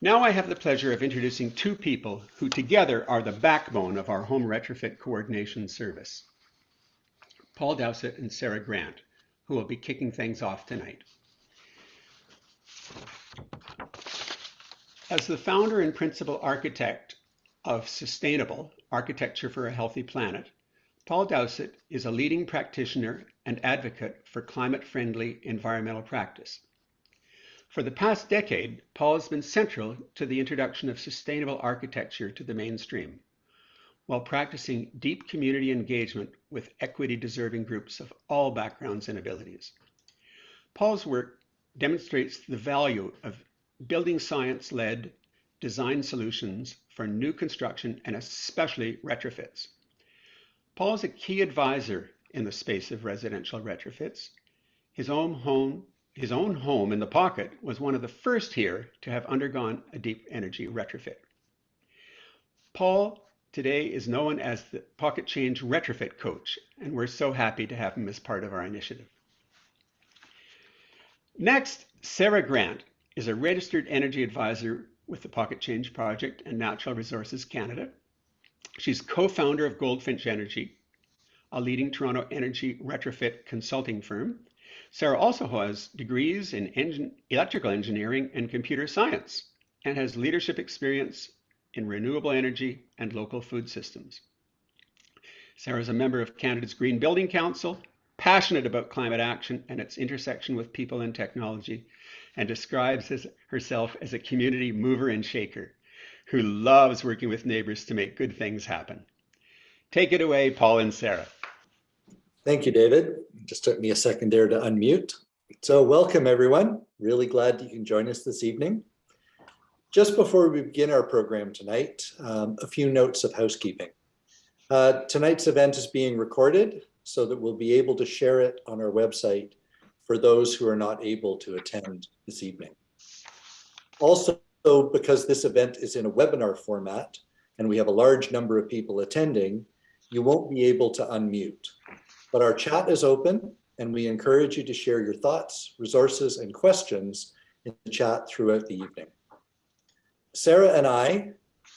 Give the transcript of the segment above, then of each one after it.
Now I have the pleasure of introducing two people who together are the backbone of our home retrofit coordination service, Paul Dowsett and Sarah Grant, who will be kicking things off tonight. As the founder and principal architect of Sustainable Architecture for a Healthy Planet, Paul Dowsett is a leading practitioner and advocate for climate-friendly environmental practice. For the past decade, Paul has been central to the introduction of sustainable architecture to the mainstream, while practicing deep community engagement with equity-deserving groups of all backgrounds and abilities. Paul's work demonstrates the value of building science-led design solutions for new construction and especially retrofits. Paul is a key advisor in the space of residential retrofits. His own home in the Pocket was one of the first here to have undergone a deep energy retrofit. Paul today is known as the Pocket Change Retrofit Coach, and we're so happy to have him as part of our initiative. Next, Sarah Grant is a registered energy advisor with the Pocket Change Project and Natural Resources Canada. She's co-founder of Goldfinch Energy, a leading Toronto energy retrofit consulting firm. Sarah also has degrees in electrical engineering and computer science and has leadership experience in renewable energy and local food systems. Sarah is a member of Canada's Green Building Council, passionate about climate action and its intersection with people and technology, and describes herself as a community mover and shaker who loves working with neighbors to make good things happen. Take it away, Paul and Sarah. Thank you, David. It just took me a second there to unmute. So welcome, everyone. Really glad you can join us this evening. Just before we begin our program tonight, a few notes of housekeeping. Tonight's event is being recorded so that we'll be able to share it on our website for those who are not able to attend this evening. Also, because this event is in a webinar format and we have a large number of people attending, you won't be able to unmute. But our chat is open and we encourage you to share your thoughts, resources, and questions in the chat throughout the evening. Sarah and I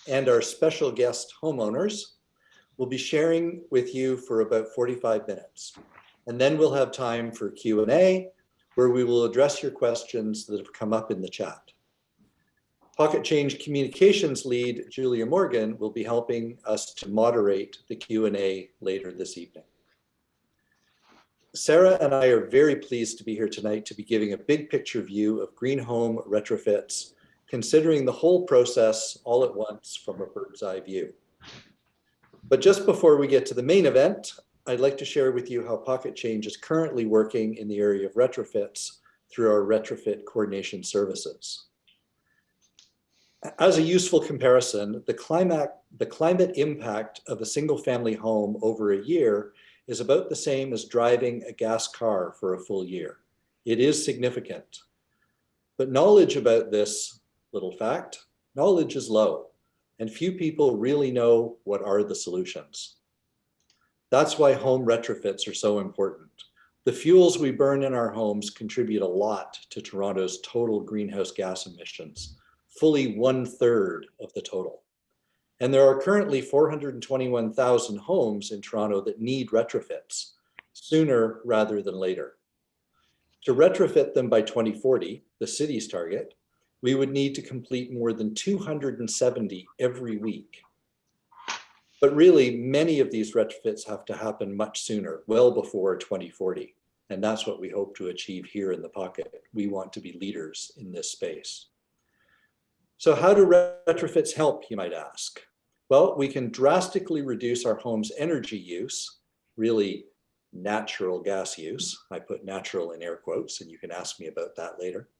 and our special guest homeowners will be sharing with you for about 45 minutes. And then we'll have time for Q&A, where we will address your questions that have come up in the chat. Pocket Change Communications lead, Julia Morgan, will be helping us to moderate the Q&A later this evening. Sarah and I are very pleased to be here tonight to be giving a big picture view of green home retrofits, considering the whole process all at once from a bird's eye view. But just before we get to the main event, I'd like to share with you how Pocket Change is currently working in the area of retrofits through our retrofit coordination services. As a useful comparison, the climate impact of a single family home over a year is about the same as driving a gas car for a full year. It is significant. But knowledge about this little fact, knowledge is low, and few people really know what are the solutions. That's why home retrofits are so important. The fuels we burn in our homes contribute a lot to Toronto's total greenhouse gas emissions, fully 1/3 of the total. And there are currently 421,000 homes in Toronto that need retrofits sooner rather than later. To retrofit them by 2040, the city's target, we would need to complete more than 270 every week. But really, many of these retrofits have to happen much sooner, well before 2040. And that's what we hope to achieve here in the Pocket. We want to be leaders in this space. So how do retrofits help, you might ask? Well, we can drastically reduce our home's energy use, really natural gas use. I put natural in air quotes, and you can ask me about that later.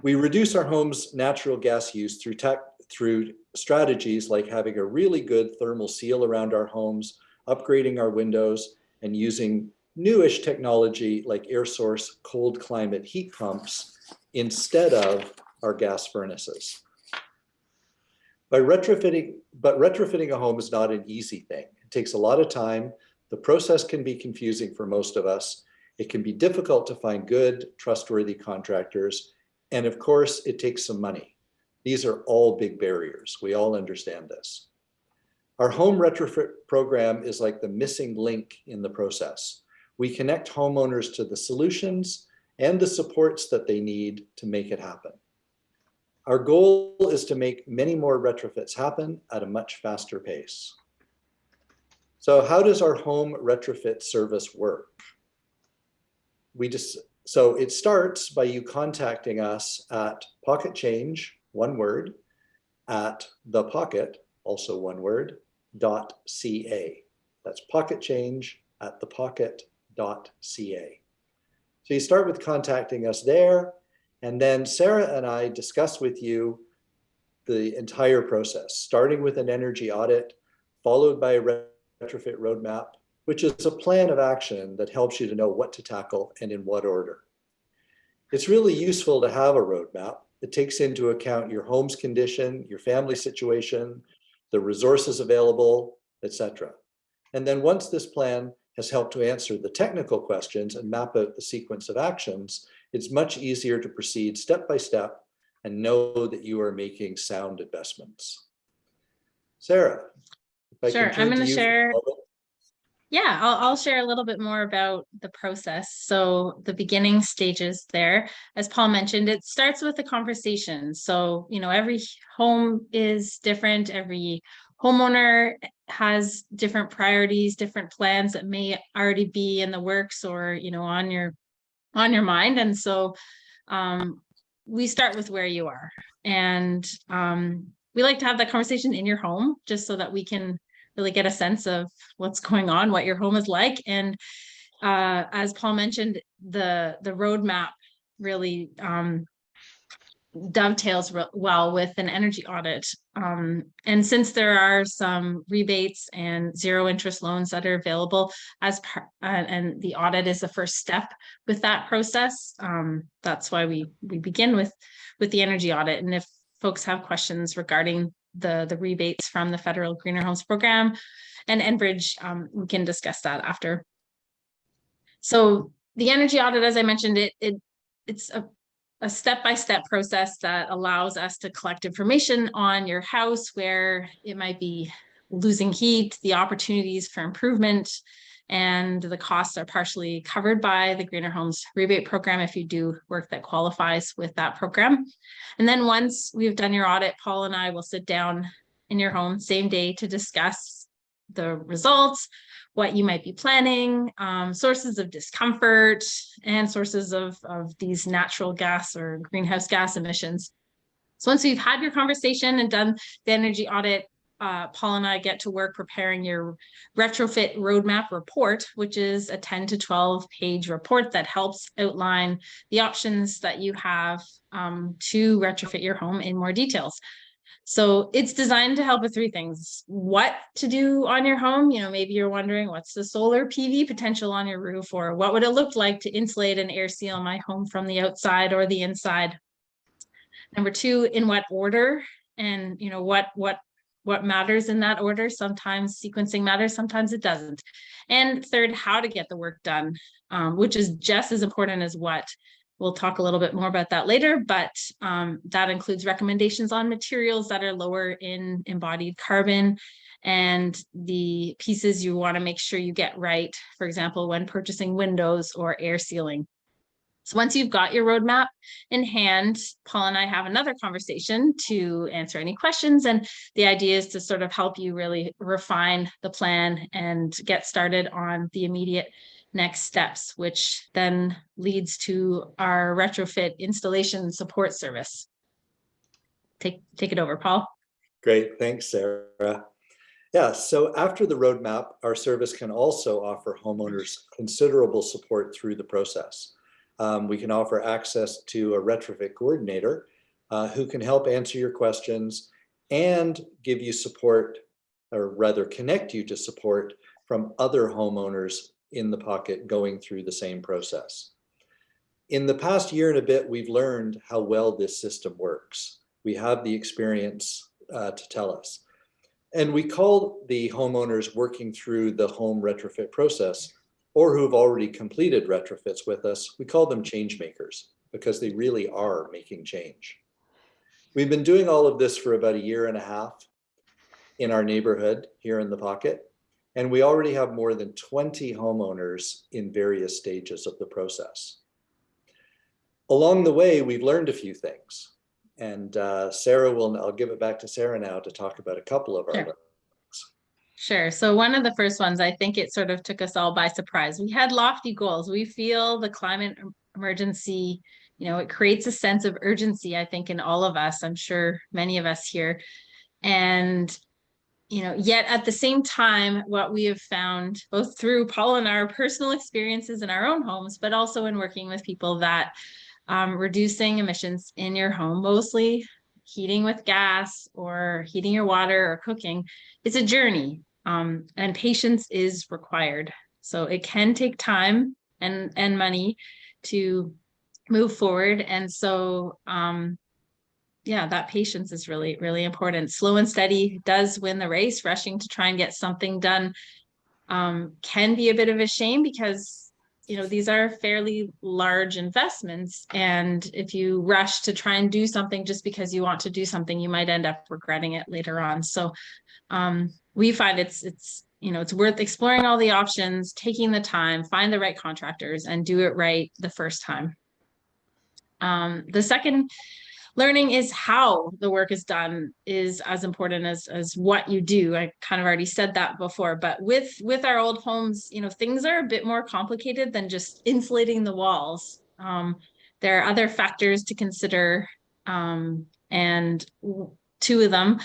We reduce our home's natural gas use through strategies like having a really good thermal seal around our homes, upgrading our windows, and using newish technology like air source cold climate heat pumps instead of our gas furnaces. But retrofitting a home is not an easy thing. It takes a lot of time. The process can be confusing for most of us. It can be difficult to find good, trustworthy contractors, And of course, it takes some money. These are all big barriers. We all understand this. Our home retrofit program is like the missing link in the process. We connect homeowners to the solutions and the supports that they need to make it happen. Our goal is to make many more retrofits happen at a much faster pace. So how does our home retrofit service work? So it starts by you contacting us at Pocket Change, one word, at the Pocket, also one word, .ca. That's Pocket Change at thepocket.ca. So you start with contacting us there, and then Sarah and I discuss with you the entire process, starting with an energy audit, followed by a retrofit roadmap, which is a plan of action that helps you to know what to tackle and in what order. It's really useful to have a roadmap that takes into account your home's condition, your family situation, the resources available, etc. And then once this plan has helped to answer the technical questions and map out the sequence of actions, it's much easier to proceed step by step and know that you are making sound investments. Sarah, if I Sure, can I'm turn going to to you. share. Yeah, I'll share a little bit more about the process. So the beginning stages there, as Paul mentioned, it starts with a conversation. So, you know, every home is different. Every homeowner has different priorities, different plans that may already be in the works or, you know, on your mind. And so we start with where you are. And we like to have that conversation in your home just so that we can really get a sense of what's going on, what your home is like. And as Paul mentioned, the roadmap really dovetails well with an energy audit. And since there are some rebates and zero interest loans that are available and the audit is the first step with that process, that's why we begin with the energy audit. And if folks have questions regarding the rebates from the federal Greener Homes program and Enbridge, we can discuss that after. So the energy audit, as I mentioned, it's a step-by-step process that allows us to collect information on your house, where it might be losing heat, the opportunities for improvement, and the costs are partially covered by the Greener Homes rebate program if you do work that qualifies with that program. And then once we've done your audit, Paul and I will sit down in your home same day to discuss the results, what you might be planning, sources of discomfort, and sources of these natural gas or greenhouse gas emissions. So once you've had your conversation and done the energy audit, Paul and I get to work preparing your retrofit roadmap report, which is a 10 to 12 page report that helps outline the options that you have to retrofit your home in more details. So it's designed to help with three things: what to do on your home. You know, maybe you're wondering, what's the solar PV potential on your roof, or what would it look like to insulate and air seal my home from the outside or the inside? Number two, in what order, and you know, what matters in that order. Sometimes sequencing matters, sometimes it doesn't. And third, how to get the work done, which is just as important as what. We'll talk a little bit more about that later, but that includes recommendations on materials that are lower in embodied carbon and the pieces you want to make sure you get right, for example, when purchasing windows or air sealing. So once you've got your roadmap in hand, Paul and I have another conversation to answer any questions. And the idea is to sort of help you really refine the plan and get started on the immediate next steps, which then leads to our retrofit installation support service. Take it over, Paul. Great, thanks, Sarah. Yeah, so after the roadmap, our service can also offer homeowners considerable support through the process. We can offer access to a retrofit coordinator who can help answer your questions and give you support, or rather connect you to support from other homeowners in the pocket going through the same process. In the past year and a bit, we've learned how well this system works. We have the experience to tell us. And we call the homeowners working through the home retrofit process, or who've already completed retrofits with us, we call them change makers. because they really are making change. We've been doing all of this for about a year and a half in our neighborhood here in the Pocket, and we already have more than 20 homeowners in various stages of the process. Along the way, we've learned a few things, and I'll give it back to Sarah now to talk about a couple of our Sure. learnings. Sure. So one of the first ones, I think it sort of took us all by surprise. We had lofty goals. We feel the climate emergency, it creates a sense of urgency, I think, in all of us. I'm sure many of us here. And, yet at the same time, what we have found, both through Paul and our personal experiences in our own homes, but also in working with people, that reducing emissions in your home, mostly heating with gas or heating your water or cooking, it's a journey, and patience is required. So it can take time and money to move forward. And so, yeah, that patience is really, really important. Slow and steady does win the race. Rushing to try and get something done can be a bit of a shame, because these are fairly large investments. And if you rush to try and do something just because you want to do something, you might end up regretting it later on. So we find it's worth exploring all the options, taking the time, find the right contractors, and do it right the first time. The second learning is how the work is done is as important as what you do. I kind of already said that before, but with our old homes, things are a bit more complicated than just insulating the walls. There are other factors to consider, and two of them,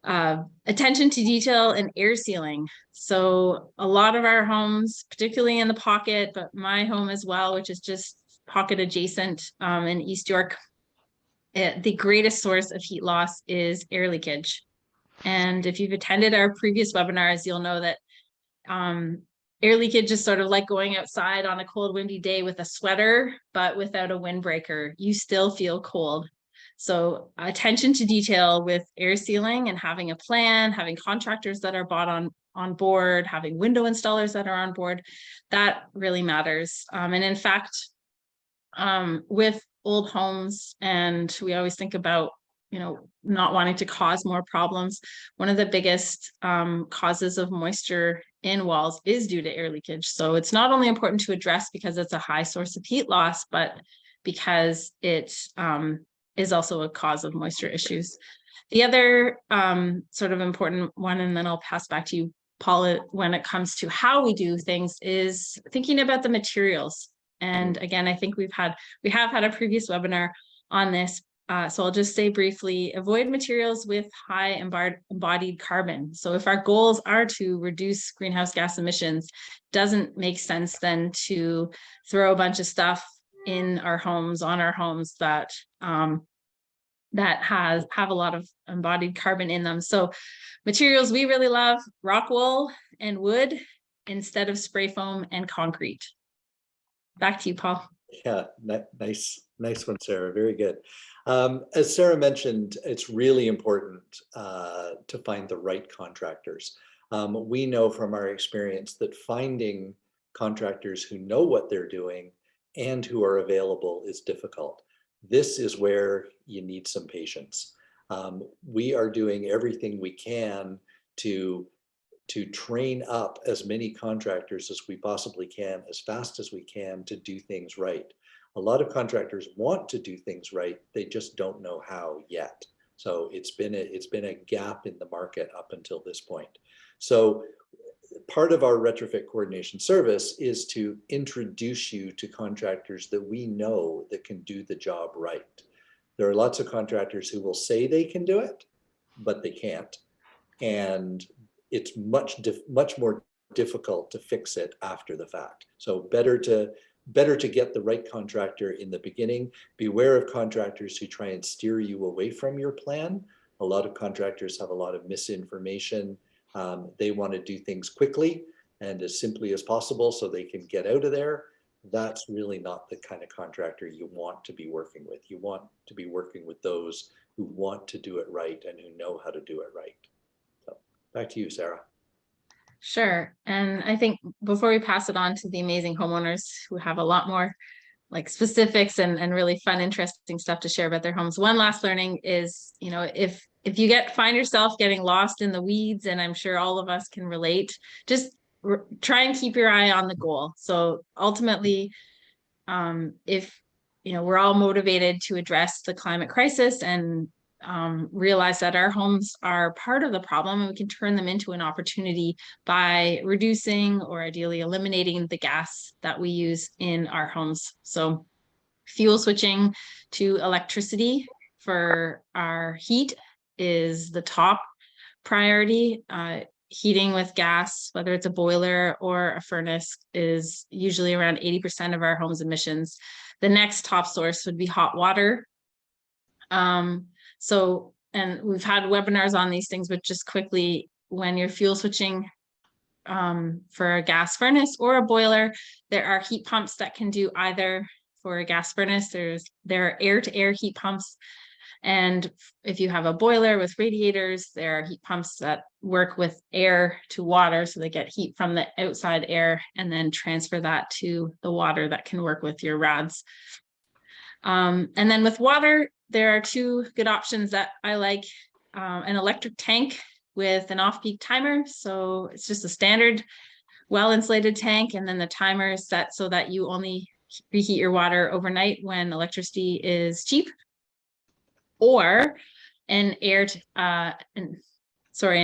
attention to detail and air sealing. So a lot of our homes, particularly in the Pocket, but my home as well, which is just Pocket adjacent, in East York, the greatest source of heat loss is air leakage. And if you've attended our previous webinars, you'll know that air leakage is sort of like going outside on a cold, windy day with a sweater, but without a windbreaker. You still feel cold. So attention to detail with air sealing, and having a plan, having contractors that are bought on board, having window installers that are on board, that really matters. And in fact, with old homes, and we always think about, not wanting to cause more problems. One of the biggest causes of moisture in walls is due to air leakage. So it's not only important to address because it's a high source of heat loss, but because it is also a cause of moisture issues. The other sort of important one, and then I'll pass back to you, Paula, when it comes to how we do things, is thinking about the materials. And again, I think we have had a previous webinar on this. So I'll just say briefly, avoid materials with high embodied carbon. So if our goals are to reduce greenhouse gas emissions, doesn't make sense then to throw a bunch of stuff in our homes, on our homes, that have a lot of embodied carbon in them. So materials we really love: rock wool and wood instead of spray foam and concrete. Back to you, Paul. Yeah, nice one, Sarah. Very good. As Sarah mentioned, it's really important to find the right contractors. We know from our experience that finding contractors who know what they're doing and who are available is difficult. This is where you need some patience. We are doing everything we can to train up as many contractors as we possibly can, as fast as we can, to do things right. A lot of contractors want to do things right, they just don't know how yet. So it's been a gap in the market up until this point. So part of our retrofit coordination service is to introduce you to contractors that we know that can do the job right. There are lots of contractors who will say they can do it, but they can't. And it's much more difficult to fix it after the fact. So better to get the right contractor in the beginning. Beware of contractors who try and steer you away from your plan. A lot of contractors have a lot of misinformation. They want to do things quickly and as simply as possible so they can get out of there. That's really not the kind of contractor you want to be working with. You want to be working with those who want to do it right and who know how to do it right. So back to you, Sarah. Sure. And I think before we pass it on to the amazing homeowners who have a lot more like specifics and really fun, interesting stuff to share about their homes. One last learning is, you know, if you find yourself getting lost in the weeds, and I'm sure all of us can relate, just try and keep your eye on the goal. So ultimately, if, you know, we're all motivated to address the climate crisis and realize that our homes are part of the problem, and we can turn them into an opportunity by reducing or ideally eliminating the gas that we use in our homes. So fuel switching to electricity for our heat is the top priority. Heating with gas, whether it's a boiler or a furnace, is usually around 80% of our home's emissions. The next top source would be hot water. So, and we've had webinars on these things, but just quickly, when you're fuel switching for a gas furnace or a boiler, there are heat pumps that can do either. For a gas furnace, there are air-to-air heat pumps. And if you have a boiler with radiators, there are heat pumps that work with air to water. So they get heat from the outside air and then transfer that to the water that can work with your rads. And then with water, there are two good options that I like. An electric tank with an off-peak timer. So it's just a standard well-insulated tank. And then the timer is set so that you only reheat your water overnight when electricity is cheap. Or an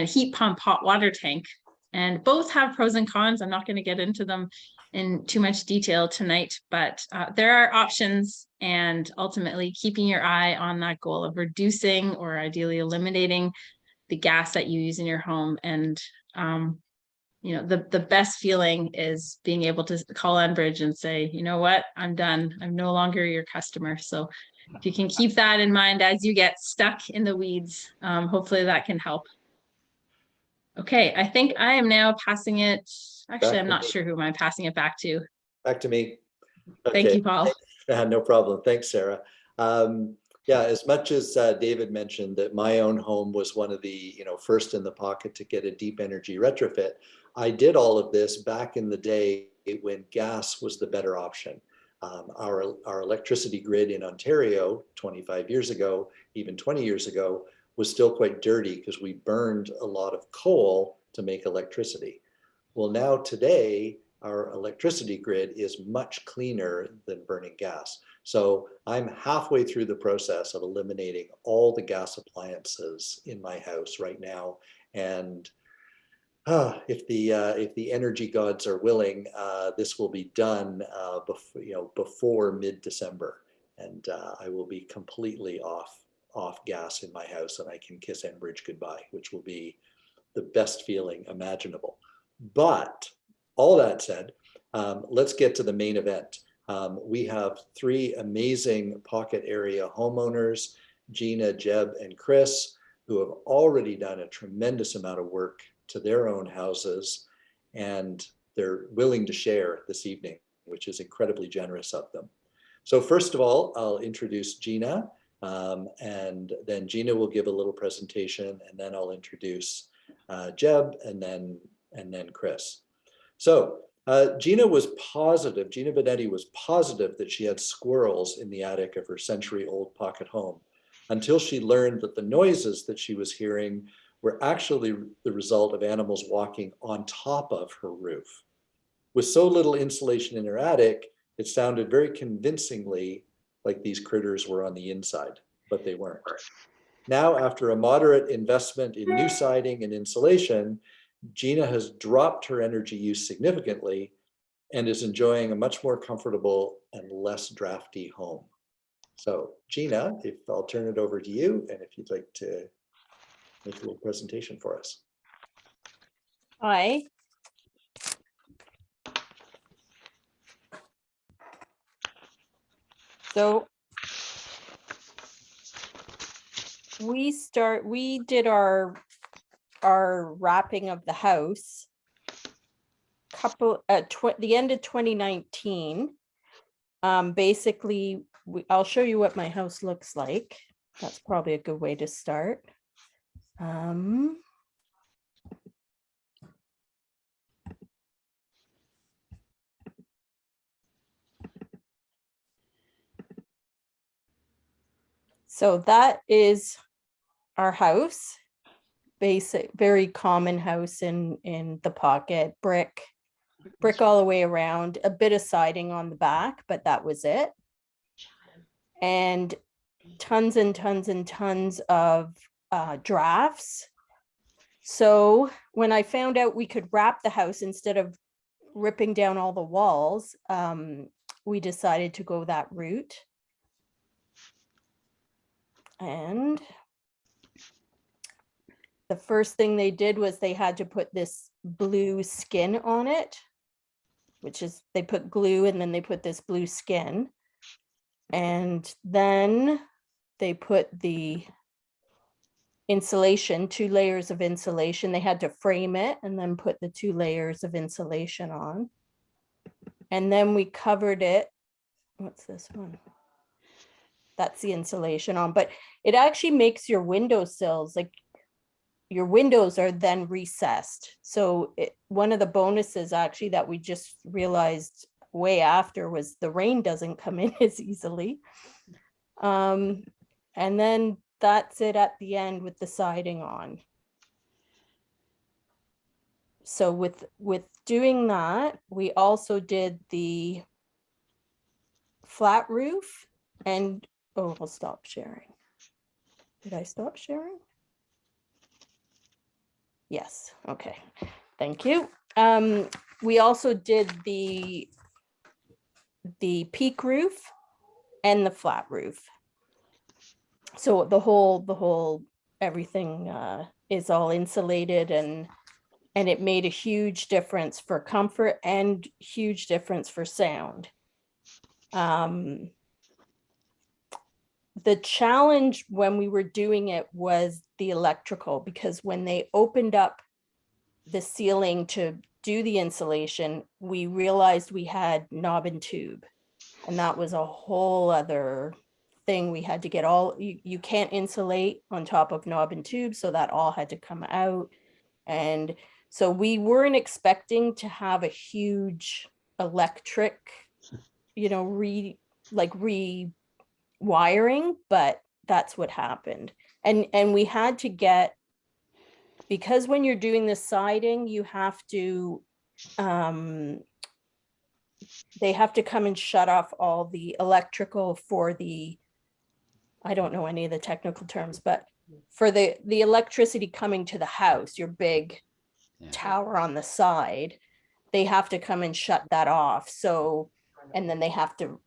heat pump hot water tank. And both have pros and cons. I'm not going to get into them in too much detail tonight, but there are options, and ultimately keeping your eye on that goal of reducing or ideally eliminating the gas that you use in your home. And you know, the best feeling is being able to call Enbridge and say, you know what, I'm done. I'm no longer your customer. So if you can keep that in mind as you get stuck in the weeds, hopefully that can help. Okay, I think I am now passing it. Actually, I'm not sure who I'm passing it back to. Back to me. Okay. Thank you, Paul. No problem. Thanks, Sarah. Yeah, as much as David mentioned that my own home was one of the first in the pocket to get a deep energy retrofit, I did all of this back in the day when gas was the better option. Our electricity grid in Ontario 25 years ago, even 20 years ago, was still quite dirty because we burned a lot of coal to make electricity. Well, now today, our electricity grid is much cleaner than burning gas. So I'm halfway through the process of eliminating all the gas appliances in my house right now. And if the energy gods are willing, this will be done before mid-December, and I will be completely off gas in my house, and I can kiss Enbridge goodbye, which will be the best feeling imaginable. But all that said, let's get to the main event. We have three amazing pocket area homeowners, Gina, Jeb, and Chris, who have already done a tremendous amount of work to their own houses, and they're willing to share this evening, which is incredibly generous of them. So first of all, I'll introduce Gina, and then Gina will give a little presentation, and then I'll introduce Jeb, and then Chris. So Gina Benetti was positive that she had squirrels in the attic of her century-old pocket home, until she learned that the noises that she was hearing were actually the result of animals walking on top of her roof. With so little insulation in her attic, it sounded very convincingly like these critters were on the inside, but they weren't. Now, after a moderate investment in new siding and insulation, Gina has dropped her energy use significantly and is enjoying a much more comfortable and less drafty home. So Gina, if I'll turn it over to you, and if you'd like to make a little presentation for us. Hi. So we did our wrapping of the house the end of 2019. Basically, I'll show you what my house looks like. That's probably a good way to start. So that is our house. Basic, very common house in the pocket, brick all the way around, a bit of siding on the back, but that was it. And tons and tons and tons of drafts. So when I found out we could wrap the house instead of ripping down all the walls, we decided to go that route. And the first thing they did was they had to put this blue skin on it, which is they put glue and then they put this blue skin. And then they put the insulation, 2 layers of insulation. They had to frame it and then put the 2 layers of insulation on. And then we covered it. What's this one? That's the insulation on, but it actually makes your windowsills, like your windows are then recessed. So one of the bonuses actually that we just realized way after was the rain doesn't come in as easily. And then that's it at the end with the siding on. So with doing that, we also did the flat roof and, oh, I'll stop sharing. Did I stop sharing? Yes, okay, thank you. We also did the peak roof and the flat roof. So the whole everything is all insulated, and it made a huge difference for comfort and huge difference for sound. The challenge when we were doing it was the electrical, because when they opened up the ceiling to do the insulation, we realized we had knob and tube, and that was a whole other thing. We had to get all, you can't insulate on top of knob and tube, so that all had to come out. And so we weren't expecting to have a huge electric, you know, rewiring, but that's what happened. And we had to get, because when you're doing the siding, you have to, they have to come and shut off all the electrical for the, I don't know any of the technical terms, but for the electricity coming to the house, your big tower on the side, they have to come and shut that off. So, and then they have to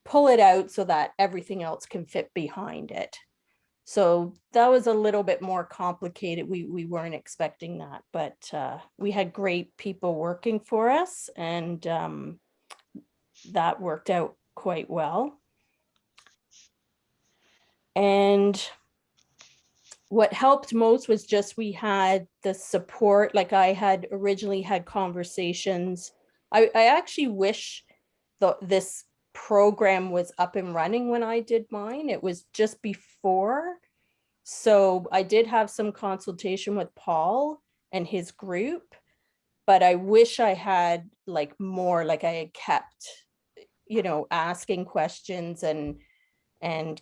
pull it out so that everything else can fit behind it. So that was a little bit more complicated. We weren't expecting that, but we had great people working for us, and that worked out quite well. And what helped most was just we had the support. Like I had originally had conversations. I actually wish this program was up and running when I did mine. It was just before. So I did have some consultation with Paul and his group, but I wish I had like more, like I had kept, you know, asking questions and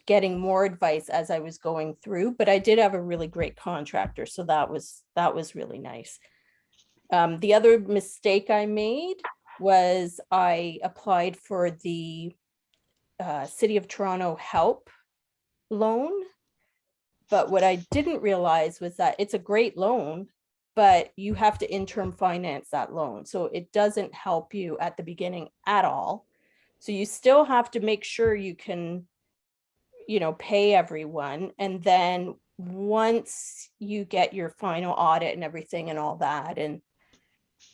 getting more advice as I was going through. But I did have a really great contractor, so that was really nice. The other mistake I made was I applied for the City of Toronto help loan. But what I didn't realize was that it's a great loan, but you have to interim finance that loan. So it doesn't help you at the beginning at all. So you still have to make sure you can, you know, pay everyone. And then once you get your final audit and everything and all that, and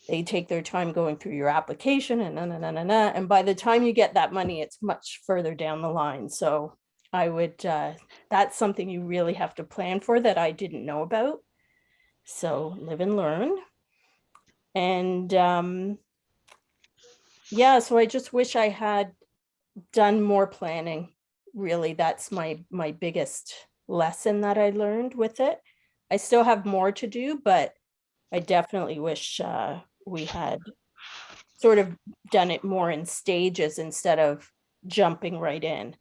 they take their time going through your application and and by the time you get that money, it's much further down the line. So I would, that's something you really have to plan for that I didn't know about. So live and learn. And yeah, so I just wish I had done more planning. Really, that's my biggest lesson that I learned with it. I still have more to do, but I definitely wish we had sort of done it more in stages instead of jumping right in.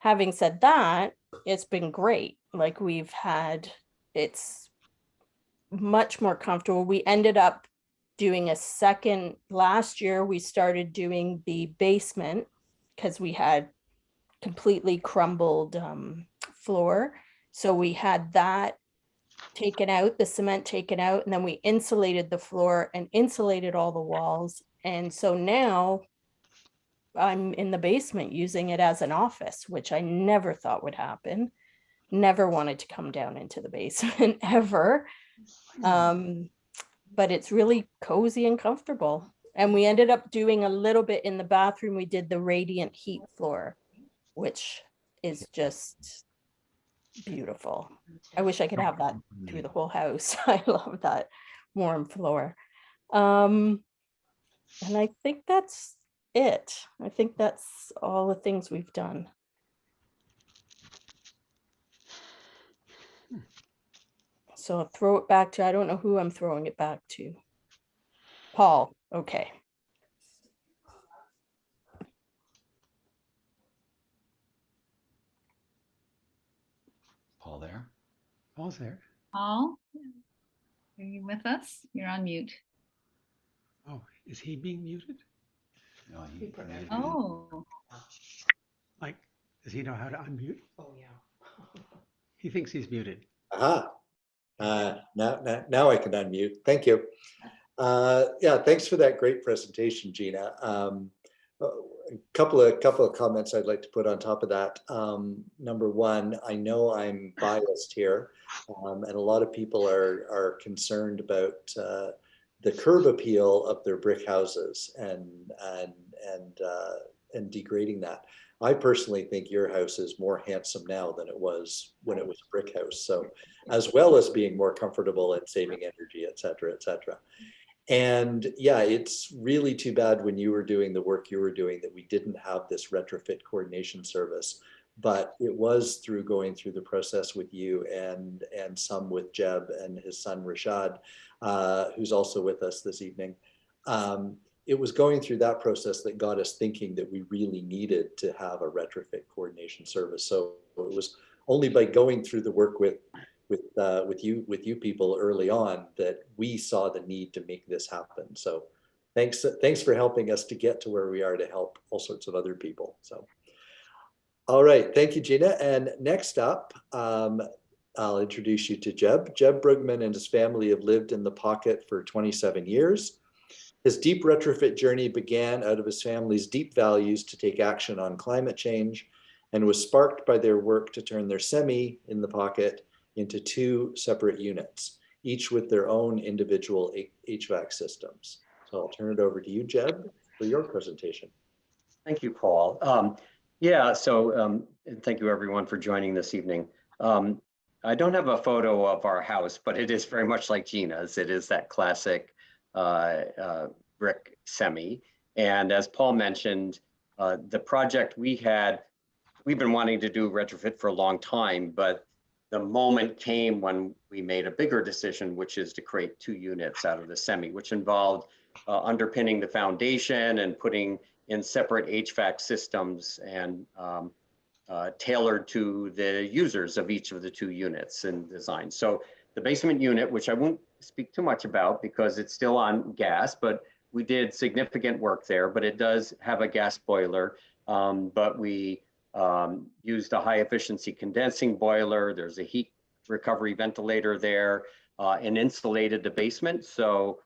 Having said that, it's been great. Like it's much more comfortable. We ended up doing a second last year. We started doing the basement because we had completely crumbled floor. So we had that taken out, the cement taken out, and then we insulated the floor and insulated all the walls. And so now I'm in the basement using it as an office, which I never thought would happen. Never wanted to come down into the basement ever. But it's really cozy and comfortable. And we ended up doing a little bit in the bathroom. We did the radiant heat floor, which is just beautiful. I wish I could have that through the whole house. I love that warm floor. And I think that's it. I think that's all the things we've done. So I'll throw it back to, I don't know who I'm throwing it back to. Paul, okay. Paul there? Paul's there. Paul, are you with us? You're on mute. Oh, is he being muted? No, he muted. Oh, Like, does he know how to unmute? Oh, yeah. He thinks he's muted. Aha. Now I can unmute. Thank you. Yeah, thanks for that great presentation, Gina. A couple of comments I'd like to put on top of that. Number one, I know I'm biased here, and a lot of people are concerned about the curb appeal of their brick houses and degrading that. I personally think your house is more handsome now than it was when it was a brick house. So, as well as being more comfortable and saving energy, et cetera, et cetera. And yeah, it's really too bad when you were doing the work you were doing that we didn't have this retrofit coordination service. But it was through going through the process with you and some with Jeb and his son Rashad, who's also with us this evening. It was going through that process that got us thinking that we really needed to have a retrofit coordination service. So it was only by going through the work with you people early on that we saw the need to make this happen. So thanks for helping us to get to where we are to help all sorts of other people. So all right, thank you, Gina. And next up, I'll introduce you to Jeb. Jeb Brugman and his family have lived in the pocket for 27 years. His deep retrofit journey began out of his family's deep values to take action on climate change and was sparked by their work to turn their semi in the pocket into 2 separate units, each with their own individual HVAC systems. So I'll turn it over to you, Jeb, for your presentation. Thank you, Paul. Thank you everyone for joining this evening. I don't have a photo of our house, but it is very much like Gina's. It is that classic brick semi. And as Paul mentioned, the project we've been wanting to do retrofit for a long time, but the moment came when we made a bigger decision, which is to create 2 units out of the semi, which involved underpinning the foundation and putting in separate HVAC systems and tailored to the users of each of the 2 units in design. So the basement unit, which I won't speak too much about because it's still on gas, but we did significant work there, but it does have a gas boiler, but we used a high efficiency condensing boiler. There's a heat recovery ventilator there and insulated the basement. So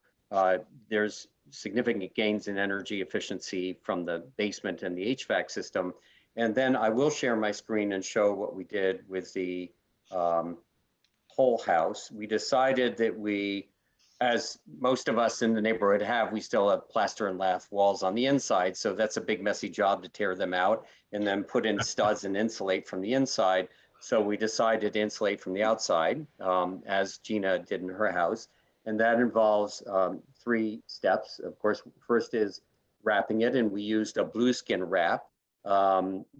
there's significant gains in energy efficiency from the basement and the HVAC system. And then I will share my screen and show what we did with the whole house. We decided that we, as most of us in the neighborhood have, we still have plaster and lath walls on the inside. So that's a big messy job to tear them out and then put in studs and insulate from the inside. So we decided to insulate from the outside, as Gina did in her house. And that involves 3 steps. Of course, first is wrapping it, and we used a blueskin wrap,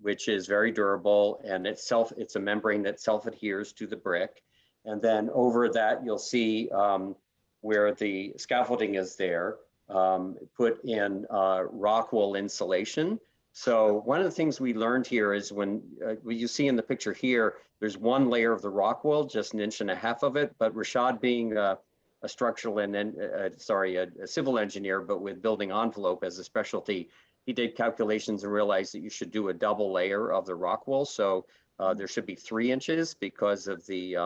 which is very durable, and it's a membrane that self-adheres to the brick. And then over that, you'll see where the scaffolding is there, put in rock wool insulation. So one of the things we learned here is when you see in the picture here, there's one layer of the rock wall, just 1.5 inches of it. But Rashad, being a structural and a civil engineer, but with building envelope as a specialty, he did calculations and realized that you should do a double layer of the rock wall. So there should be 3 inches because of the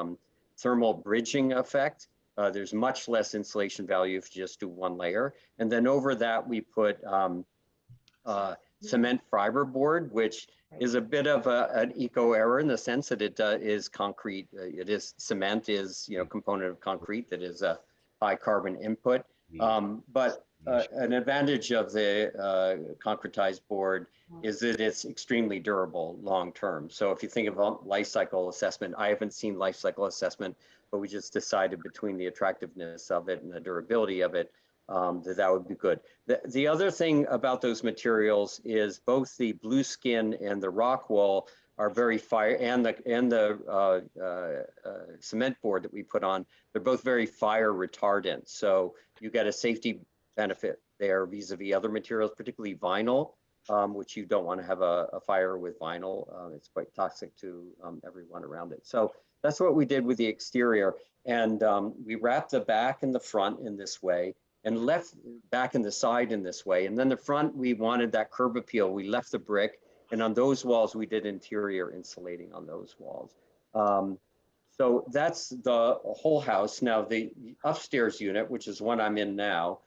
thermal bridging effect. There's much less insulation value if you just do 1 layer. And then over that, we put cement fiber board, which is a bit of an eco error in the sense that it is concrete. Cement is, component of concrete that is a high carbon input. But an advantage of the concretized board is that it's extremely durable long term. So if you think about life cycle assessment, I haven't seen life cycle assessment, but we just decided between the attractiveness of it and the durability of it, that would be good. The other thing about those materials is both the blue skin and the rock wall are very fire, and the cement board that we put on, they're both very fire retardant. So you get a safety benefit there vis-a-vis other materials, particularly vinyl, which you don't want to have a fire with vinyl. It's quite toxic to everyone around it. So that's what we did with the exterior. And we wrapped the back and the front in this way, and left back in the side in this way. And then the front, we wanted that curb appeal. We left the brick, and on those walls, we did interior insulating on those walls. So that's the whole house. Now the upstairs unit, which is one I'm in now,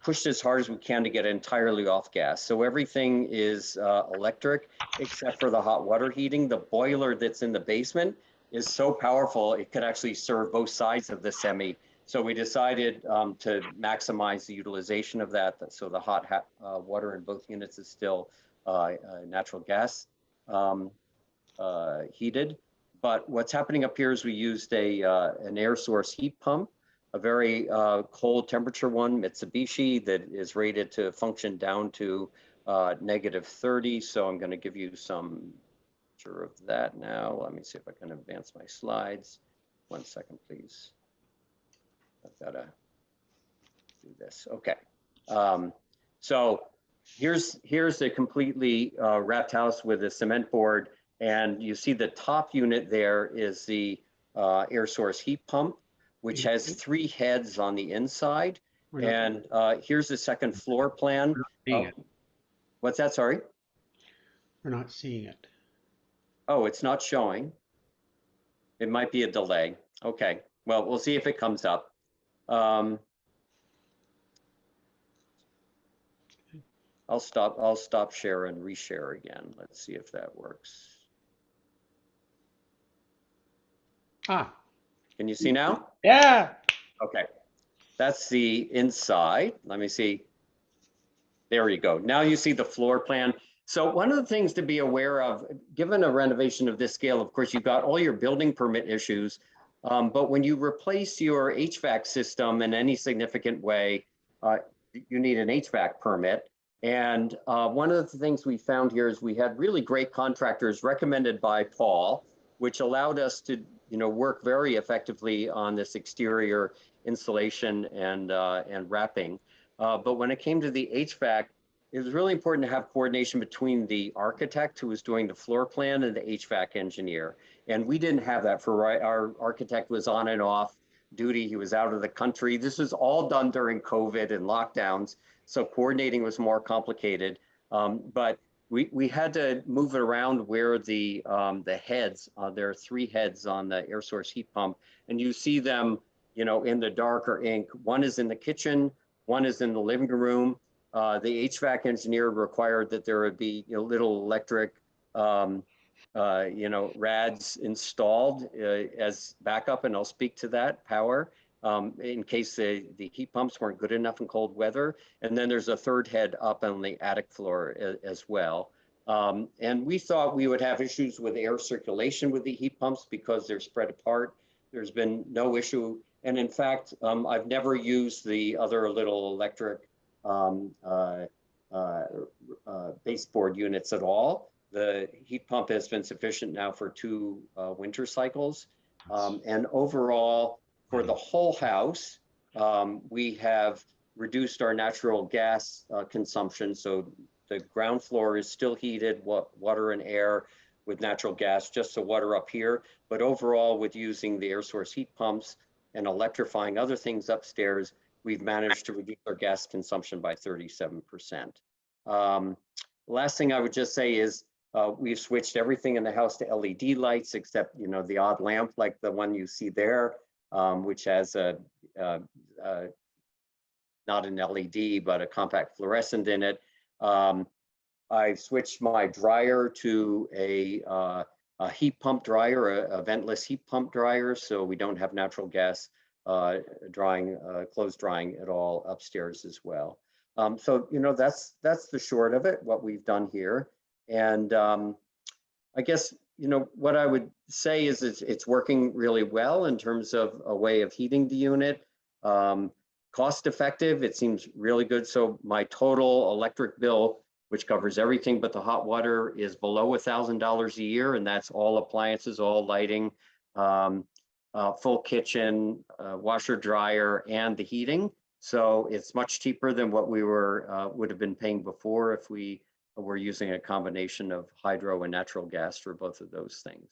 pushed as hard as we can to get entirely off gas. So everything is electric, except for the hot water heating. The boiler that's in the basement is so powerful, it could actually serve both sides of the semi. So we decided to maximize the utilization of that. So the hot water in both units is still natural gas heated. But what's happening up here is we used an air source heat pump, a very cold temperature one, Mitsubishi, that is rated to function down to -30. So I'm going to give you some picture of that now. Let me see if I can advance my slides. 1 second, please. I've got to do this. Okay. So here's a completely wrapped house with a cement board, and you see the top unit there is the air source heat pump, which has 3 heads on the inside. And here's the second floor plan. What's that? Sorry? We're not seeing it. Oh, it's not showing. It might be a delay. Okay. Well, we'll see if it comes up. I'll stop share and reshare again. Let's see if that works. Can you see now? Yeah. Okay. That's the inside. Let me see. There you go. Now you see the floor plan. So one of the things to be aware of, given a renovation of this scale, of course, you've got all your building permit issues. But when you replace your HVAC system in any significant way, you need an HVAC permit. And one of the things we found here is we had really great contractors recommended by Paul, which allowed us to work very effectively on this exterior insulation and wrapping. But when it came to the HVAC, it was really important to have coordination between the architect who was doing the floor plan and the HVAC engineer. And we didn't have that. Our architect was on and off duty. He was out of the country. This was all done during COVID and lockdowns. So coordinating was more complicated. But we had to move it around where the heads, there are 3 heads on the air source heat pump. And you see them, in the darker ink. One is in the kitchen, one is in the living room. The HVAC engineer required that there would be little electric rads installed as backup, and I'll speak to that power in case the heat pumps weren't good enough in cold weather. And then there's a 3rd head up on the attic floor as well. And we thought we would have issues with air circulation with the heat pumps because they're spread apart. There's been no issue. And in fact, I've never used the other little electric baseboard units at all. The heat pump has been sufficient now for 2 winter cycles. And overall, for the whole house, we have reduced our natural gas consumption. So the ground floor is still heated, water and air with natural gas, just the water up here. But overall, with using the air source heat pumps and electrifying other things upstairs, we've managed to reduce our gas consumption by 37%. Last thing I would just say is we've switched everything in the house to LED lights, except the odd lamp like the one you see there, which has a not an LED, but a compact fluorescent in it. I've switched my dryer to a heat pump dryer, a ventless heat pump dryer, so we don't have natural gas clothes drying at all upstairs as well. So that's the short of it, what we've done here. And I guess what I would say is it's working really well in terms of a way of heating the unit. Cost effective, it seems really good. So my total electric bill, which covers everything but the hot water, is below $1,000 a year, and that's all appliances, all lighting, full kitchen, washer, dryer, and the heating. So it's much cheaper than what we would have been paying before if we were using a combination of hydro and natural gas for both of those things.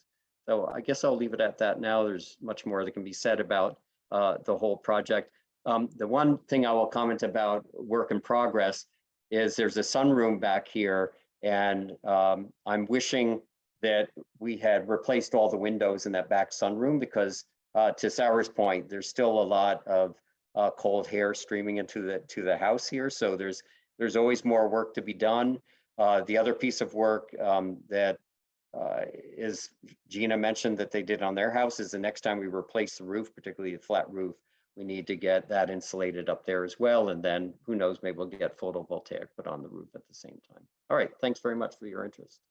So I guess I'll leave it at that now. There's much more that can be said about the whole project. The one thing I will comment about work in progress is there's a sunroom back here, and I'm wishing that we had replaced all the windows in that back sunroom, because to Sarah's point, there's still a lot of cold air streaming into the house here. So there's always more work to be done. The other piece of work that is Gina mentioned that they did on their house is the next time we replace the roof, particularly the flat roof, we need to get that insulated up there as well. And then who knows, maybe we'll get photovoltaic put on the roof at the same time. All right, thanks very much for your interest.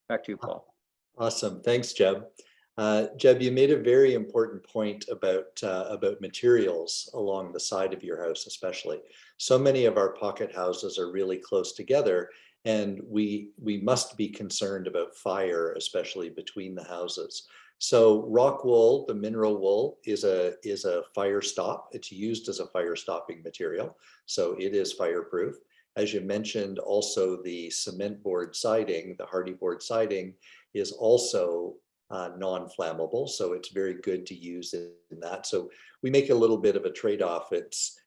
Back to you, Paul. Awesome, thanks, Jeb. Jeb, you made a very important point about materials along the side of your house, especially. So many of our pocket houses are really close together, and we must be concerned about fire, especially between the houses. So rock wool, the mineral wool, is a fire stop. It's used as a fire stopping material, so it is fireproof. As you mentioned, also the cement board siding, the hardy board siding, is also non-flammable, so it's very good to use in that. So we make a little bit of a trade-off.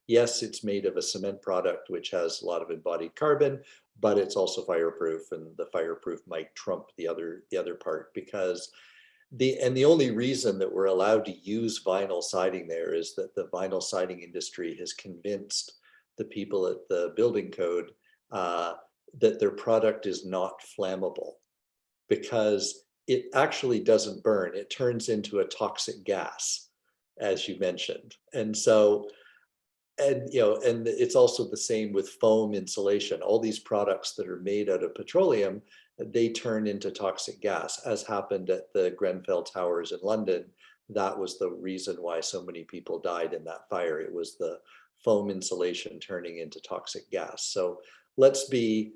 Yes, it's made of a cement product which has a lot of embodied carbon, but it's also fireproof, and the fireproof might trump the other part, because the only reason that we're allowed to use vinyl siding there is that the vinyl siding industry has convinced the people at the building code that their product is not flammable, because it actually doesn't burn. It turns into a toxic gas, as you mentioned. And so, and it's also the same with foam insulation. All these products that are made out of petroleum, they turn into toxic gas, as happened at the Grenfell Towers in London. That was the reason why so many people died in that fire. It was the foam insulation turning into toxic gas. So let's be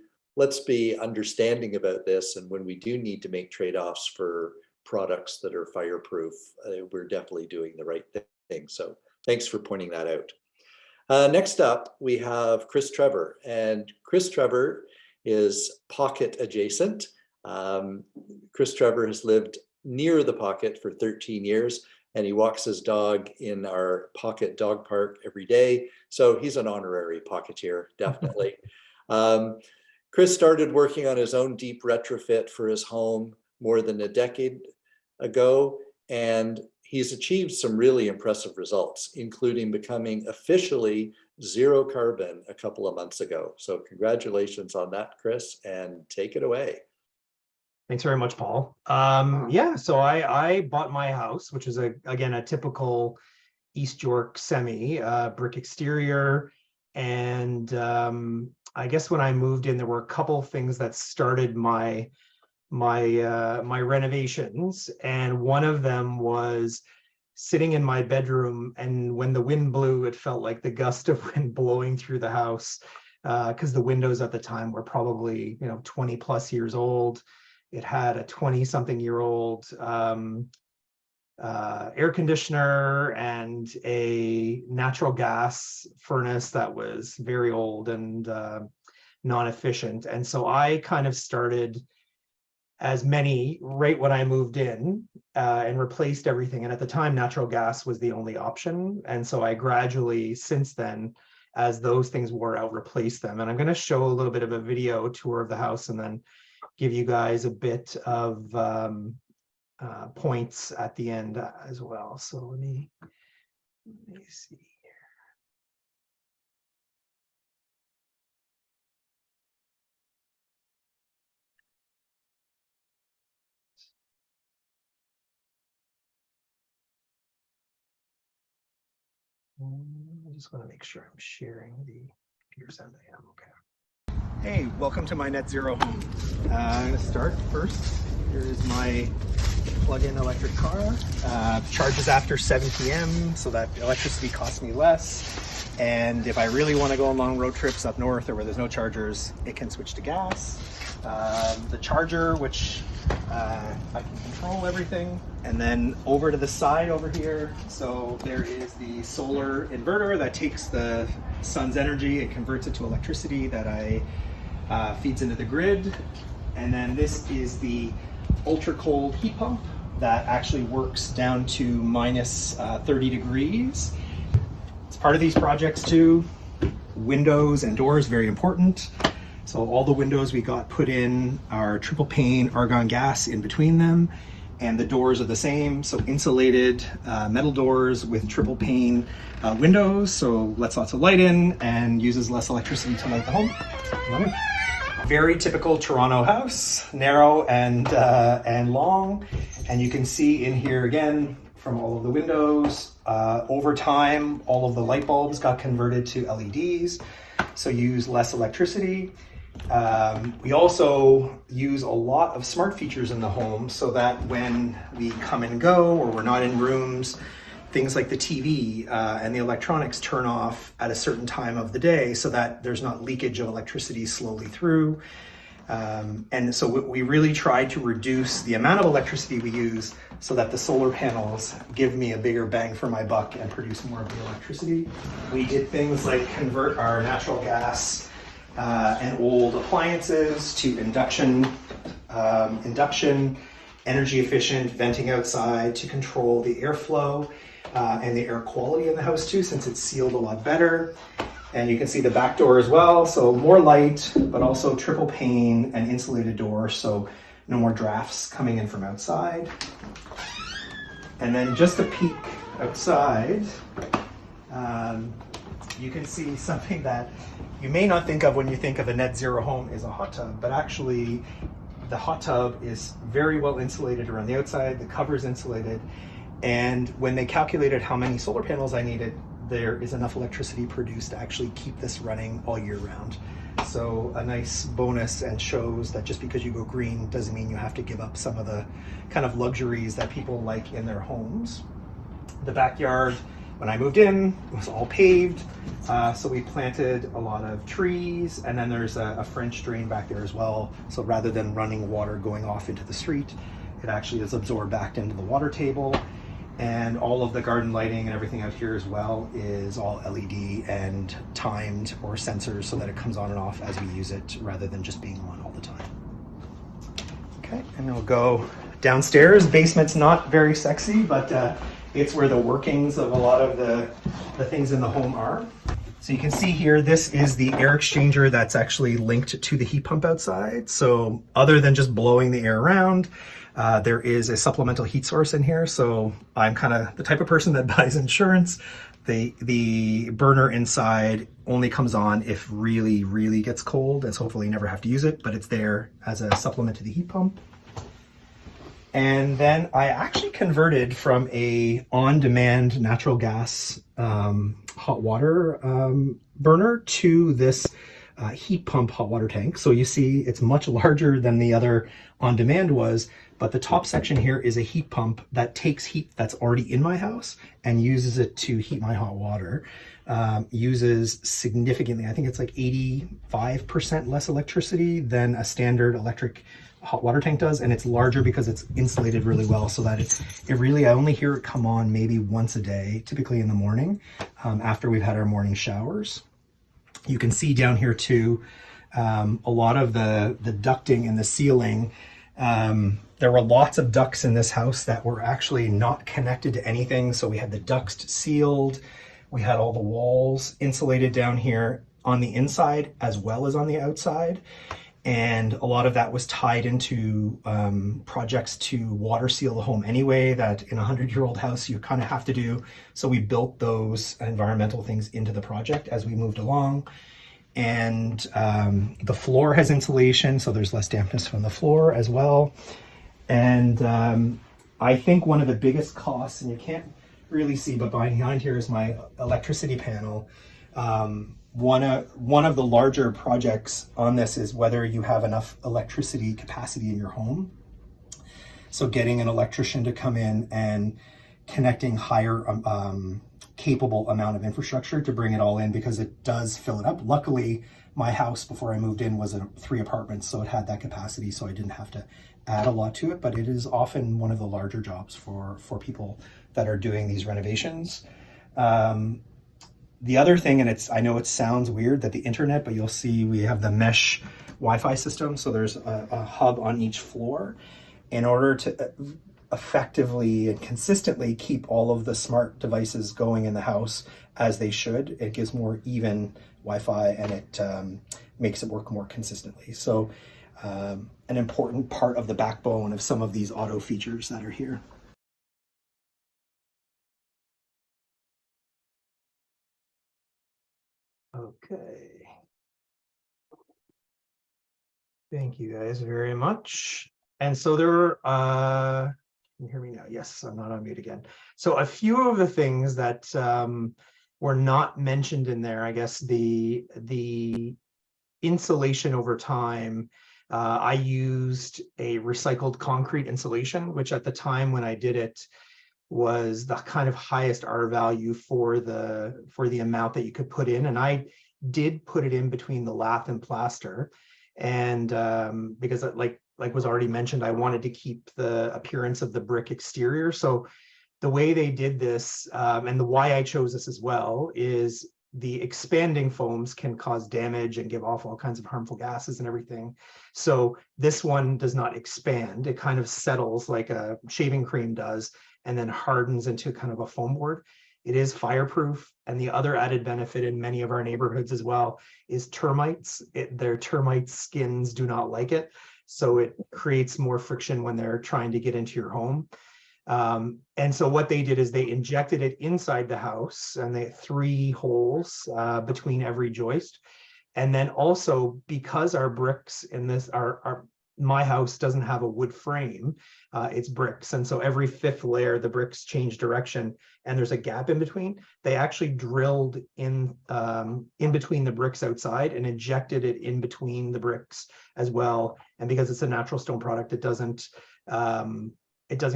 understanding about this, and when we do need to make trade-offs for products that are fireproof, we're definitely doing the right thing. So thanks for pointing that out. Next up, we have Chris Trevor, and Chris Trevor is pocket adjacent. Chris Trevor has lived near the pocket for 13 years, and he walks his dog in our pocket dog park every day. So he's an honorary pocketeer, definitely. Chris started working on his own deep retrofit for his home more than a decade ago, and he's achieved some really impressive results, including becoming officially zero carbon a couple of months ago. So congratulations on that, Chris, and take it away. Thanks very much, Paul. Yeah, so I bought my house, which is again a typical East York semi, brick exterior, and I guess when I moved in, there were a couple of things that started my renovations, and one of them was sitting in my bedroom, and when the wind blew, it felt like the gust of wind blowing through the house, because the windows at the time were probably 20 plus years old. It had a 20-something-year-old air conditioner and a natural gas furnace that was very old and non-efficient. And so I kind of started as many right when I moved in and replaced everything. And at the time, natural gas was the only option. And so I gradually, since then, as those things wore out, replaced them. And I'm going to show a little bit of a video tour of the house and then give you guys a bit of points at the end as well. So let me see. I just want to make sure I'm sharing the computers and I am okay. Hey, welcome to my net zero home. I'm going to start first. Here is my plug-in electric car. Charges after 7 p.m. so that electricity costs me less. And if I really want to go on long road trips up north or where there's no chargers, it can switch to gas. The charger, which I can control everything. And then over to the side over here, so there is the solar inverter that takes the sun's energy and converts it to electricity that feeds into the grid. And then this is the ultra cold heat pump that actually works down to minus 30 degrees. As part of these projects too, windows and doors, very important. So all the windows we got put in are triple pane argon gas in between them, and the doors are the same. So insulated metal doors with triple pane windows, so lets lots of light in and uses less electricity to light the home. Very typical Toronto house, narrow and long. And you can see in here again from all of the windows, over time, all of the light bulbs got converted to LEDs, so use less electricity. We also use a lot of smart features in the home so that when we come and go or we're not in rooms, things like the TV and the electronics turn off at a certain time of the day so that there's not leakage of electricity slowly through. And so we really try to reduce the amount of electricity we use so that the solar panels give me a bigger bang for my buck and produce more of the electricity. We did things like convert our natural gas and old appliances to induction, energy efficient venting outside to control the airflow and the air quality in the house too, since it's sealed a lot better. And you can see the back door as well. So more light, but also triple pane and insulated door. So no more drafts coming in from outside. And then just a peek outside, you can see something that you may not think of when you think of a net zero home is a hot tub, but actually the hot tub is very well insulated around the outside, the cover is insulated, and when they calculated how many solar panels I needed, there is enough electricity produced to actually keep this running all year round. So a nice bonus, and shows that just because you go green doesn't mean you have to give up some of the kind of luxuries that people like in their homes. The backyard, when I moved in, it was all paved. So we planted a lot of trees, and then there's a French drain back there as well. So rather than running water going off into the street, it actually is absorbed back into the water table. And all of the garden lighting and everything out here as well is all LED and timed or sensors so that it comes on and off as we use it rather than just being on all the time. Okay, and we'll go downstairs. Basement's not very sexy, but it's where the workings of a lot of the things in the home are. So you can see here, this is the air exchanger that's actually linked to the heat pump outside. So other than just blowing the air around, there is a supplemental heat source in here. So I'm kind of the type of person that buys insurance. The burner inside only comes on if really, really gets cold, and so hopefully you never have to use it, but it's there as a supplement to the heat pump. And then I actually converted from a on-demand natural gas hot water burner to this heat pump hot water tank. So you see it's much larger than the other on-demand was, but the top section here is a heat pump that takes heat that's already in my house and uses it to heat my hot water. Uses significantly, I think it's like 85% less electricity than a standard electric hot water tank does, and it's larger because it's insulated really well, so that it really, I only hear it come on maybe once a day, typically in the morning, after we've had our morning showers. You can see down here too, a lot of the ducting in the ceiling. There were lots of ducts in this house that were actually not connected to anything. So we had the ducts sealed. We had all the walls insulated down here on the inside as well as on the outside. And a lot of that was tied into projects to water seal the home anyway, that in a 100-year-old house you kind of have to do. So we built those environmental things into the project as we moved along. And the floor has insulation, so there's less dampness from the floor as well. And I think one of the biggest costs, and you can't really see, but behind here is my electricity panel. One of the larger projects on this is whether you have enough electricity capacity in your home. So getting an electrician to come in and connecting higher capable amount of infrastructure to bring it all in, because it does fill it up. Luckily, my house before I moved in was 3 apartments, so it had that capacity, so I didn't have to add a lot to it, but it is often one of the larger jobs for people that are doing these renovations. The other thing, and I know it sounds weird that the internet, but you'll see we have the mesh Wi-Fi system. So there's a hub on each floor in order to effectively and consistently keep all of the smart devices going in the house as they should. It gives more even Wi-Fi, and it makes it work more consistently. So an important part of the backbone of some of these auto features that are here. Okay. Thank you guys very much. And so there, can you hear me now? Yes, I'm not on mute again. So a few of the things that were not mentioned in there, I guess the insulation over time, I used a recycled concrete insulation, which at the time when I did it was the kind of highest R value for the amount that you could put in. And I did put it in between the lath and plaster. And because like was already mentioned, I wanted to keep the appearance of the brick exterior. So the way they did this, and the why I chose this as well, is the expanding foams can cause damage and give off all kinds of harmful gases and everything. So this one does not expand. It kind of settles like a shaving cream does, and then hardens into kind of a foam board. It is fireproof. And the other added benefit in many of our neighborhoods as well is termites. Their termite skins do not like it. So it creates more friction when they're trying to get into your home. And so what they did is they injected it inside the house, and they had 3 holes between every joist. And then also, because our bricks in this my house doesn't have a wood frame, it's bricks. And so every 5th layer, the bricks change direction and there's a gap in between. They actually drilled in between the bricks outside and injected it in between the bricks as well. And because it's a natural stone product, it doesn't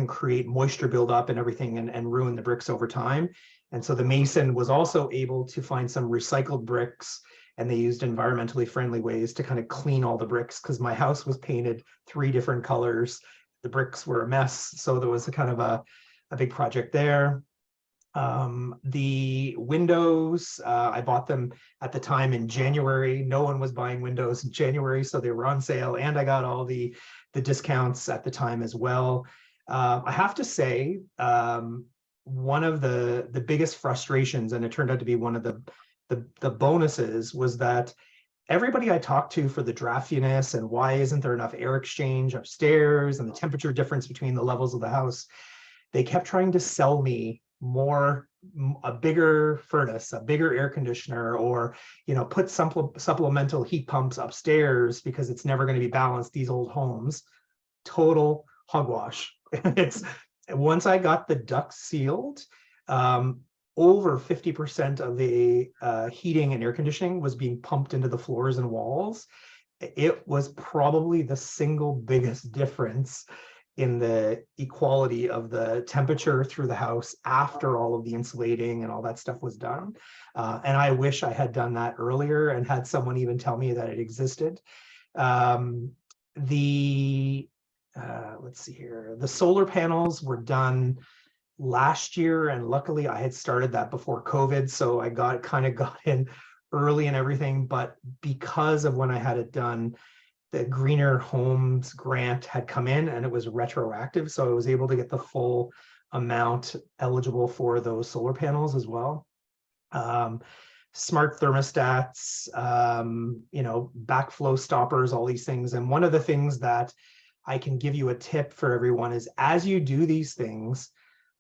create moisture buildup and everything and ruin the bricks over time. And so the mason was also able to find some recycled bricks, and they used environmentally friendly ways to kind of clean all the bricks, because my house was painted 3 different colors. The bricks were a mess. So there was a kind of a big project there. The windows, I bought them at the time in January. No one was buying windows in January, so they were on sale, and I got all the discounts at the time as well. I have to say, one of the biggest frustrations, and it turned out to be one of the bonuses, was that everybody I talked to for the draftiness and why isn't there enough air exchange upstairs and the temperature difference between the levels of the house, they kept trying to sell me a bigger furnace, a bigger air conditioner, or put supplemental heat pumps upstairs because it's never going to be balanced. These old homes, total hogwash. It's once I got the ducts sealed, over 50% of the heating and air conditioning was being pumped into the floors and walls. It was probably the single biggest difference in the equality of the temperature through the house after all of the insulating and all that stuff was done. And I wish I had done that earlier and had someone even tell me that it existed. Let's see here. The solar panels were done last year, and luckily I had started that before COVID, so I got in early and everything, but because of when I had it done, the Greener Homes grant had come in and it was retroactive. So I was able to get the full amount eligible for those solar panels as well. Smart thermostats, you know, backflow stoppers, all these things. And one of the things that I can give you a tip for everyone is, as you do these things,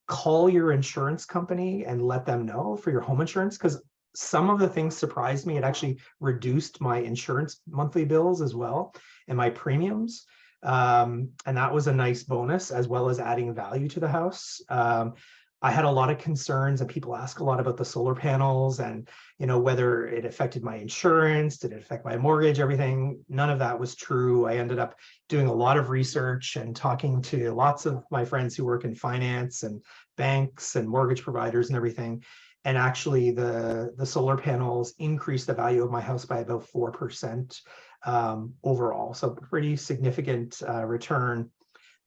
call your insurance company and let them know for your home insurance, because some of the things surprised me. It actually reduced my insurance monthly bills as well and my premiums. And that was a nice bonus, as well as adding value to the house. I had a lot of concerns, and people ask a lot about the solar panels and, you know, whether it affected my insurance, did it affect my mortgage, everything. None of that was true. I ended up doing a lot of research and talking to lots of my friends who work in finance and banks and mortgage providers and everything. And actually the solar panels increased the value of my house by about 4% overall. So pretty significant return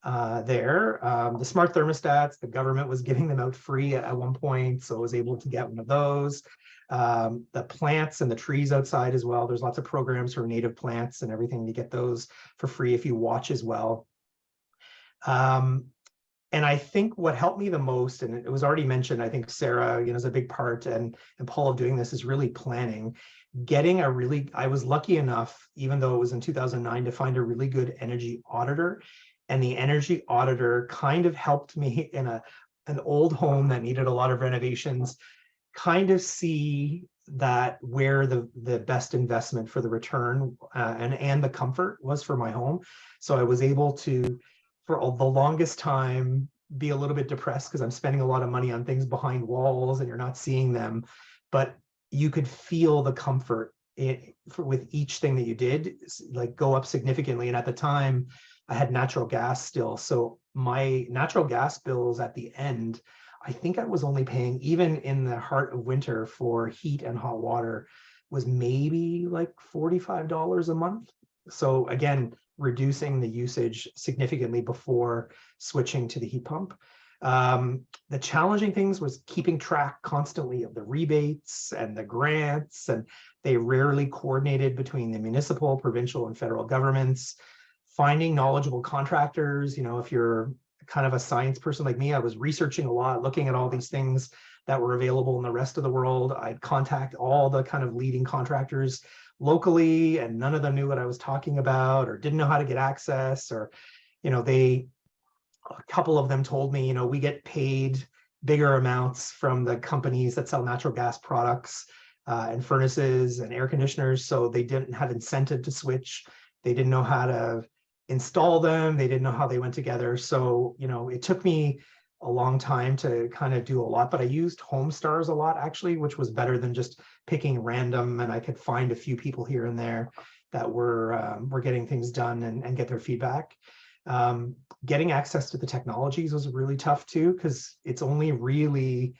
there. The smart thermostats, the government was giving them out free at one point, so I was able to get one of those. The plants and the trees outside as well. There's lots of programs for native plants and everything to get those for free if you watch as well. And I think what helped me the most, and it was already mentioned, I think Sarah, you know, is a big part, and Paul, of doing this, is really planning. I was lucky enough, even though it was in 2009, to find a really good energy auditor. And the energy auditor kind of helped me in an old home that needed a lot of renovations, kind of see that where the best investment for the return and the comfort was for my home. So I was able to, for the longest time, be a little bit depressed because I'm spending a lot of money on things behind walls and you're not seeing them, but you could feel the comfort with each thing that you did, like, go up significantly. And at the time I had natural gas still, so my natural gas bills at the end, I think I was only paying, even in the heart of winter for heat and hot water, was maybe like $45 a month. So again, reducing the usage significantly before switching to the heat pump. The challenging things was keeping track constantly of the rebates and the grants, and they rarely coordinated between the municipal, provincial, and federal governments. Finding knowledgeable contractors, you know, if you're kind of a science person like me, I was researching a lot, looking at all these things that were available in the rest of the world. I'd contact all the kind of leading contractors locally, and none of them knew what I was talking about or didn't know how to get access, or, you know, a couple of them told me, you know, we get paid bigger amounts from the companies that sell natural gas products and furnaces and air conditioners, so they didn't have incentive to switch. They didn't know how to install them. They didn't know how they went together. So, you know, it took me a long time to kind of do a lot, but I used HomeStars a lot, actually, which was better than just picking random. And I could find a few people here and there that were getting things done and get their feedback. Getting access to the technologies was really tough too, because it's only really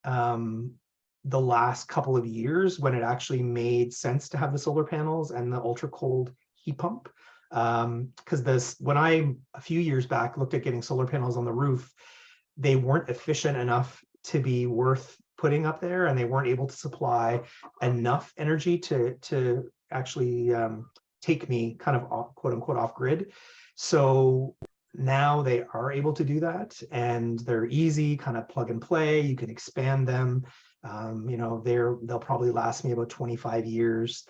the last couple of years when it actually made sense to have the solar panels and the ultra cold heat pump. Because when I, a few years back, looked at getting solar panels on the roof, they weren't efficient enough to be worth putting up there, and they weren't able to supply enough energy to actually take me kind of off, quote unquote, off grid. So now they are able to do that, and they're easy, kind of plug and play. You can expand them. You know, they'll probably last me about 25 years.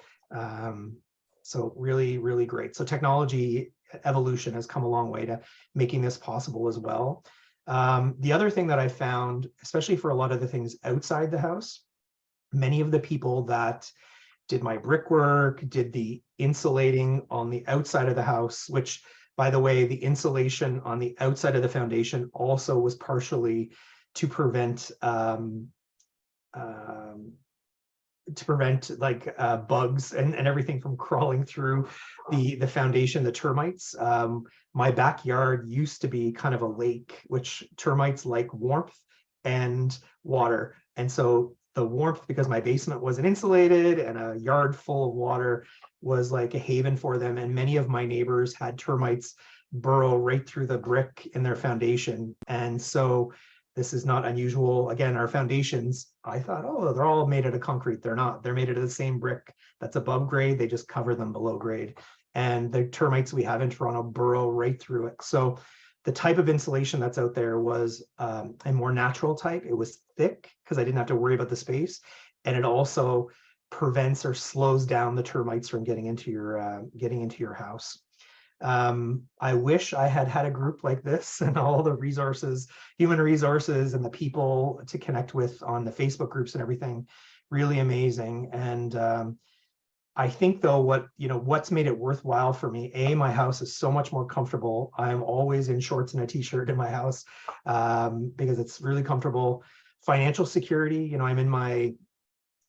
So really, really great. So technology evolution has come a long way to making this possible as well. The other thing that I found, especially for a lot of the things outside the house, many of the people that did my brickwork, did the insulating on the outside of the house, which, by the way, the insulation on the outside of the foundation also was partially to prevent like bugs and everything from crawling through the foundation, the termites. My backyard used to be kind of a lake, which termites like warmth and water. And so the warmth, because my basement wasn't insulated and a yard full of water, was like a haven for them. And many of my neighbors had termites burrow right through the brick in their foundation. And so This is not unusual. Again, our foundations, I thought, oh, they're all made out of concrete. They're not. They're made out of the same brick that's above grade. They just cover them below grade. And the termites we have in Toronto burrow right through it. So the type of insulation that's out there was a more natural type. It was thick because I didn't have to worry about the space. And it also prevents or slows down the termites from getting into your house. I wish I had had a group like this and all the resources, human resources, and the people to connect with on the Facebook groups and everything. Really amazing. And I think though, what's made it worthwhile for me, my house is so much more comfortable. I'm always in shorts and a t-shirt in my house because it's really comfortable. Financial security, I'm in my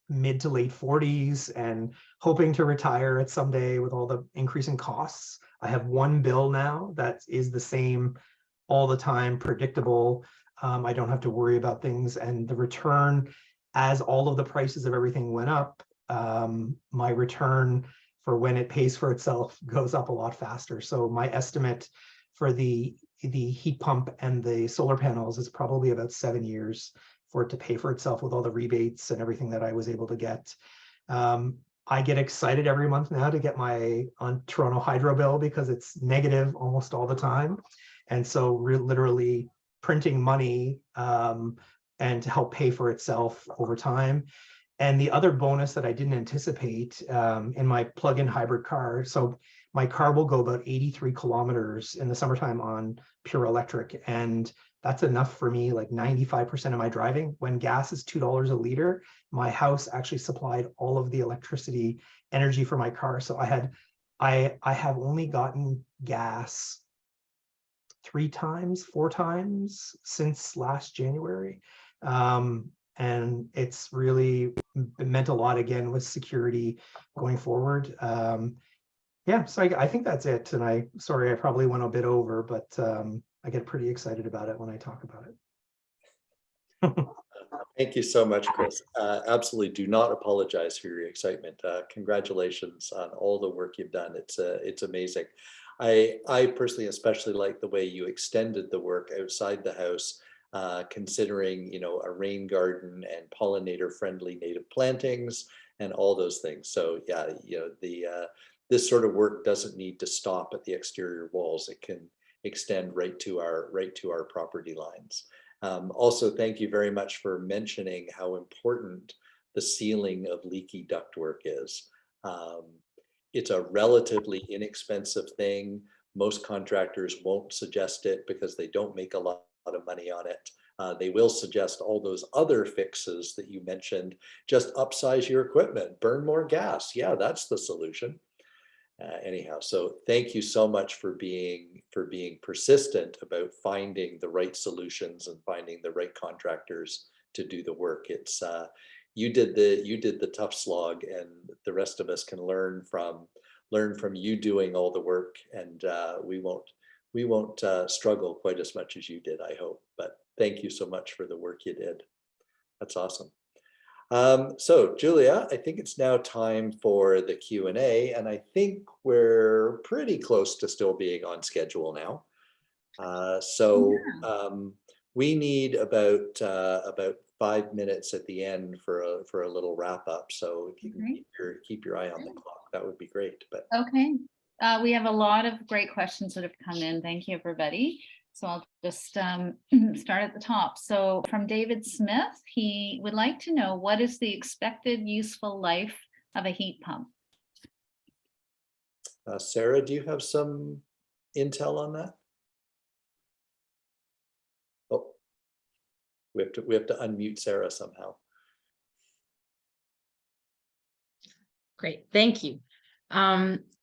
mid to late 40s and hoping to retire at some day with all the increasing costs. I have one bill now that is the same all the time, predictable. I don't have to worry about things, and the return, as all of the prices of everything went up, my return for when it pays for itself goes up a lot faster. So my estimate for the heat pump and the solar panels is probably about 7 years for it to pay for itself with all the rebates and everything that I was able to get. I get excited every month now to get my Toronto hydro bill because it's negative almost all the time. And so we're literally printing money and to help pay for itself over time. And the other bonus that I didn't anticipate in my plug-in hybrid car, so my car will go about 83 kilometers in the summertime on pure electric. And that's enough for me, like 95% of my driving. When gas is $2 a liter, my house actually supplied all of the electricity energy for my car. So I have only gotten gas 4 times since last January. And it's really meant a lot again with security going forward. Yeah, so I think that's it. And I probably went a bit over, but I get pretty excited about it when I talk about it. Thank you so much, Chris. Absolutely do not apologize for your excitement. Congratulations on all the work you've done. It's amazing. I personally especially like the way you extended the work outside the house, considering, a rain garden and pollinator friendly native plantings and all those things. So yeah, this sort of work doesn't need to stop at the exterior walls. It can extend right to our property lines. Also, thank you very much for mentioning how important the sealing of leaky ductwork is. It's a relatively inexpensive thing. Most contractors won't suggest it because they don't make a lot of money on it. They will suggest all those other fixes that you mentioned. Just upsize your equipment, burn more gas. Yeah, that's the solution. Anyhow, so thank you so much for being persistent about finding the right solutions and finding the right contractors to do the work. It's you did the tough slog, and the rest of us can learn from you doing all the work, and we won't struggle quite as much as you did, I hope. But thank you so much for the work you did. That's awesome. So Julia, I think it's now time for the Q&A, and I think we're pretty close to still being on schedule now. We need about 5 minutes at the end for a little wrap up. So if you can keep your eye on the clock, that would be great. But okay, we have a lot of great questions that have come in. Thank you, everybody. So I'll just start at the top. So from David Smith, he would like to know, what is the expected useful life of a heat pump? Sarah, do you have some intel on that? Oh, we have to unmute Sarah somehow. Great, thank you.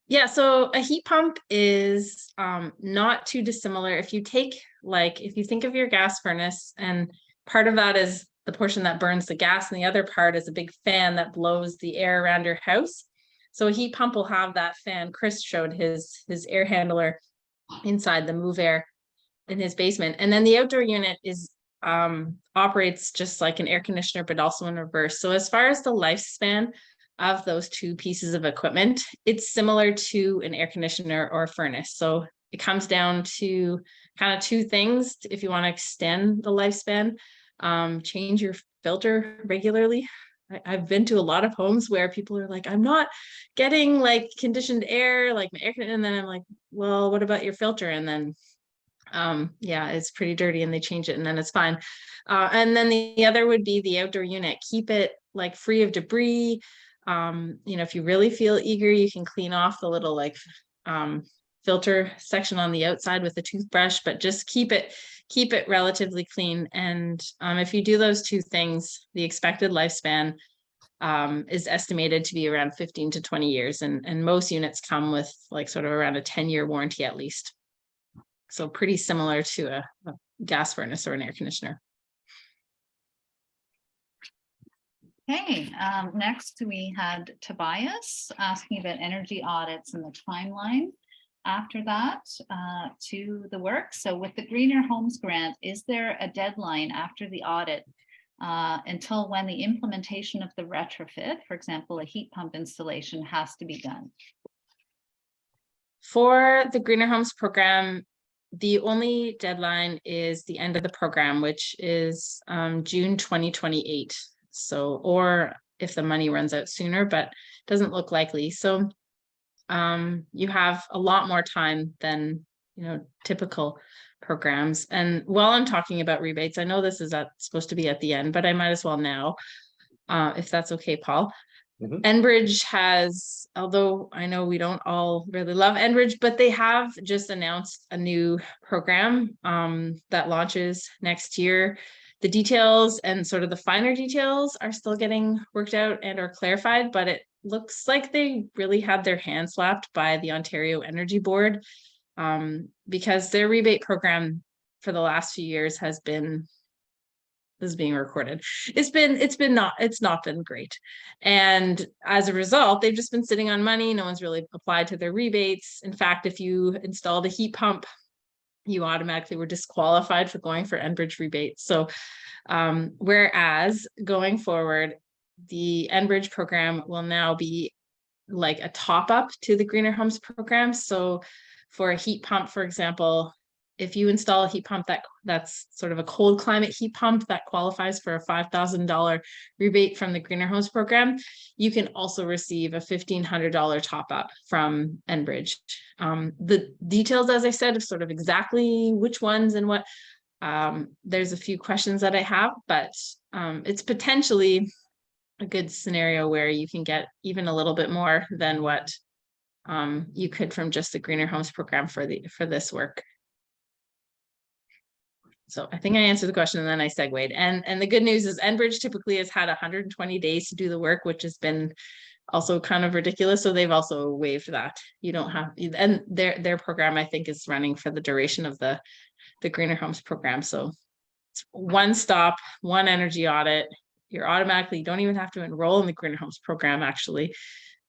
Yeah, so a heat pump is not too dissimilar. If you think of your gas furnace, and part of that is the portion that burns the gas, and the other part is a big fan that blows the air around your house. So a heat pump will have that fan. Chris showed his air handler inside the Move Air in his basement. And then the outdoor unit operates just like an air conditioner, but also in reverse. So as far as the lifespan of those two pieces of equipment, it's similar to an air conditioner or a furnace. So it comes down to kind of two things if you want to extend the lifespan. Change your filter regularly. I've been to a lot of homes where people are like, I'm not getting like conditioned air, like my air, and then I'm like, well, what about your filter? And then yeah, it's pretty dirty, and they change it and then it's fine. And then the other would be the outdoor unit. Keep it like free of debris. You know, if you really feel eager, you can clean off the little like filter section on the outside with a toothbrush, but just keep it relatively clean. And if you do those two things, the expected lifespan is estimated to be around 15 to 20 years. And most units come with like sort of around a 10-year warranty at least. So pretty similar to a gas furnace or an air conditioner. Okay, next we had Tobias asking about energy audits and the timeline after that to the work. So with the Greener Homes Grant, is there a deadline after the audit until when the implementation of the retrofit, for example, a heat pump installation, has to be done? For the Greener Homes program, the only deadline is the end of the program, which is June 2028. So, or if the money runs out sooner, but doesn't look likely. So you have a lot more time than, you know, typical programs. And while I'm talking about rebates, I know this is supposed to be at the end, but I might as well now, if that's okay, Paul. Enbridge has, although I know we don't all really love Enbridge, but they have just announced a new program that launches next year. The details and sort of the finer details are still getting worked out and are clarified, but it looks like they really had their hand slapped by the Ontario Energy Board because their rebate program for the last few years has been, this is being recorded, it's not been great. And as a result, they've just been sitting on money. No one's really applied to their rebates. In fact, if you installed a heat pump, you automatically were disqualified for going for Enbridge rebates. So whereas going forward, the Enbridge program will now be like a top up to the Greener Homes program. So for a heat pump, for example, if you install a heat pump that's sort of a cold climate heat pump that qualifies for a $5,000 rebate from the Greener Homes program, you can also receive a $1,500 top up from Enbridge. The details, as I said, of sort of exactly which ones and what, there's a few questions that I have, but it's potentially a good scenario where you can get even a little bit more than what you could from just the Greener Homes program for this work. So I think I answered the question and then I segued. And the good news is Enbridge typically has had 120 days to do the work, which has been also kind of ridiculous. So they've also waived that. You don't have, and their program, I think, is running for the duration of the Greener Homes program. So it's one stop, one energy audit. You're automatically, you don't even have to enroll in the Greener Homes program. Actually,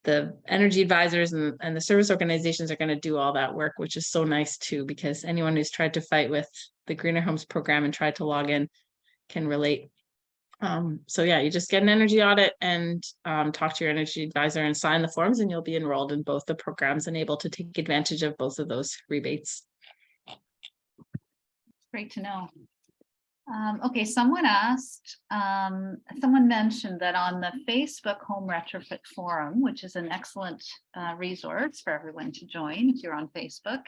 the energy advisors and the service organizations are going to do all that work, which is so nice too, because anyone who's tried to fight with the Greener Homes program and tried to log in can relate. So yeah, you just get an energy audit and talk to your energy advisor and sign the forms, and you'll be enrolled in both the programs and able to take advantage of both of those rebates. Great to know. Okay, someone mentioned that on the Facebook Home Retrofit Forum, which is an excellent resource for everyone to join if you're on Facebook,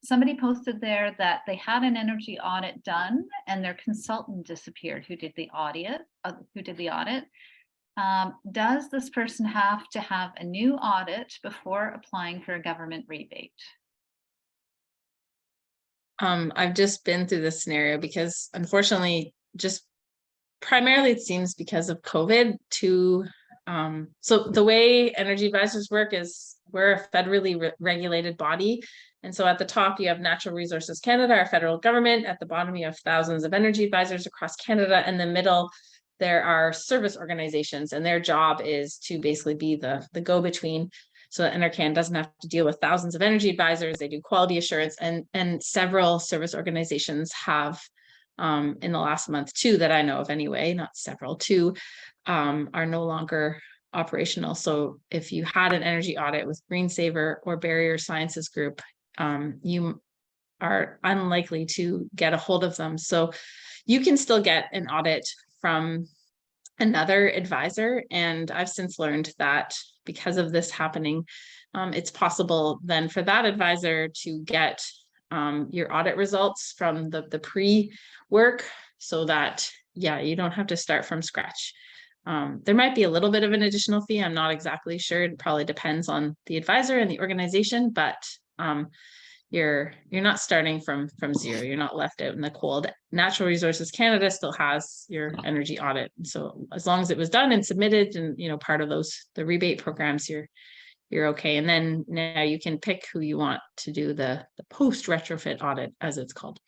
somebody posted there that they had an energy audit done and their consultant disappeared who did the audit. Does this person have to have a new audit before applying for a government rebate? I've just been through this scenario because unfortunately, just primarily it seems because of COVID so the way energy advisors work is we're a federally regulated body. And so at the top, you have Natural Resources Canada, our federal government. At the bottom, you have thousands of energy advisors across Canada. In the middle, there are service organizations, and their job is to basically be the go-between, so that NRCan doesn't have to deal with thousands of energy advisors. They do quality assurance, and several service organizations have, in the last month, two that I know of anyway, not several, two are no longer operational. So if you had an energy audit with Green Saver or Barrier Sciences Group, you are unlikely to get a hold of them. So you can still get an audit from another advisor. And I've since learned that because of this happening, it's possible then for that advisor to get your audit results from the pre-work, so that, yeah, you don't have to start from scratch. There might be a little bit of an additional fee. I'm not exactly sure. It probably depends on the advisor and the organization, but you're not starting from zero. You're not left out in the cold. Natural Resources Canada still has your energy audit. So as long as it was done and submitted and, you know, part of the rebate programs, you're okay. And then now you can pick who you want to do the post retrofit audit, as it's called.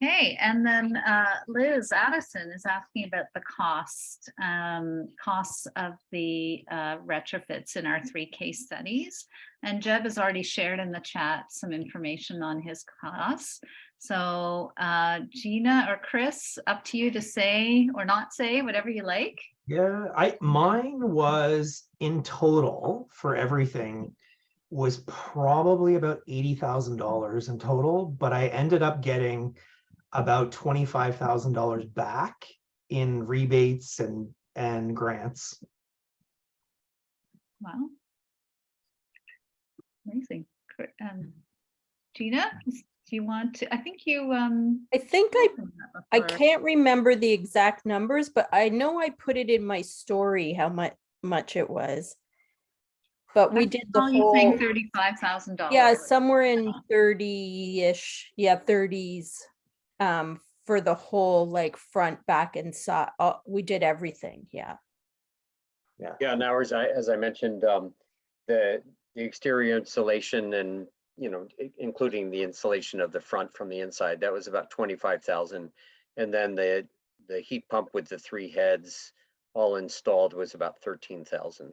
Okay, and then Liz Addison is asking about the costs of the retrofits in our 3 case studies. And Jeb has already shared in the chat some information on his costs. So Gina or Chris, up to you to say or not say, whatever you like. Yeah, mine was in total for everything was probably about $80,000 in total, but I ended up getting about $25,000 back in rebates and grants. Wow. Amazing. Gina, do you want to, I think you I think I can't remember the exact numbers, but I know I put it in my story how much it was. But we did the you saying whole $35,000. yeah, somewhere in 30-ish, yeah, 30s for the whole like front, back, and side. We did everything. Yeah. Now as I mentioned, the exterior insulation and, you know, including the insulation of the front from the inside, that was about 25,000. And then the heat pump with the 3 heads all installed was about 13,000.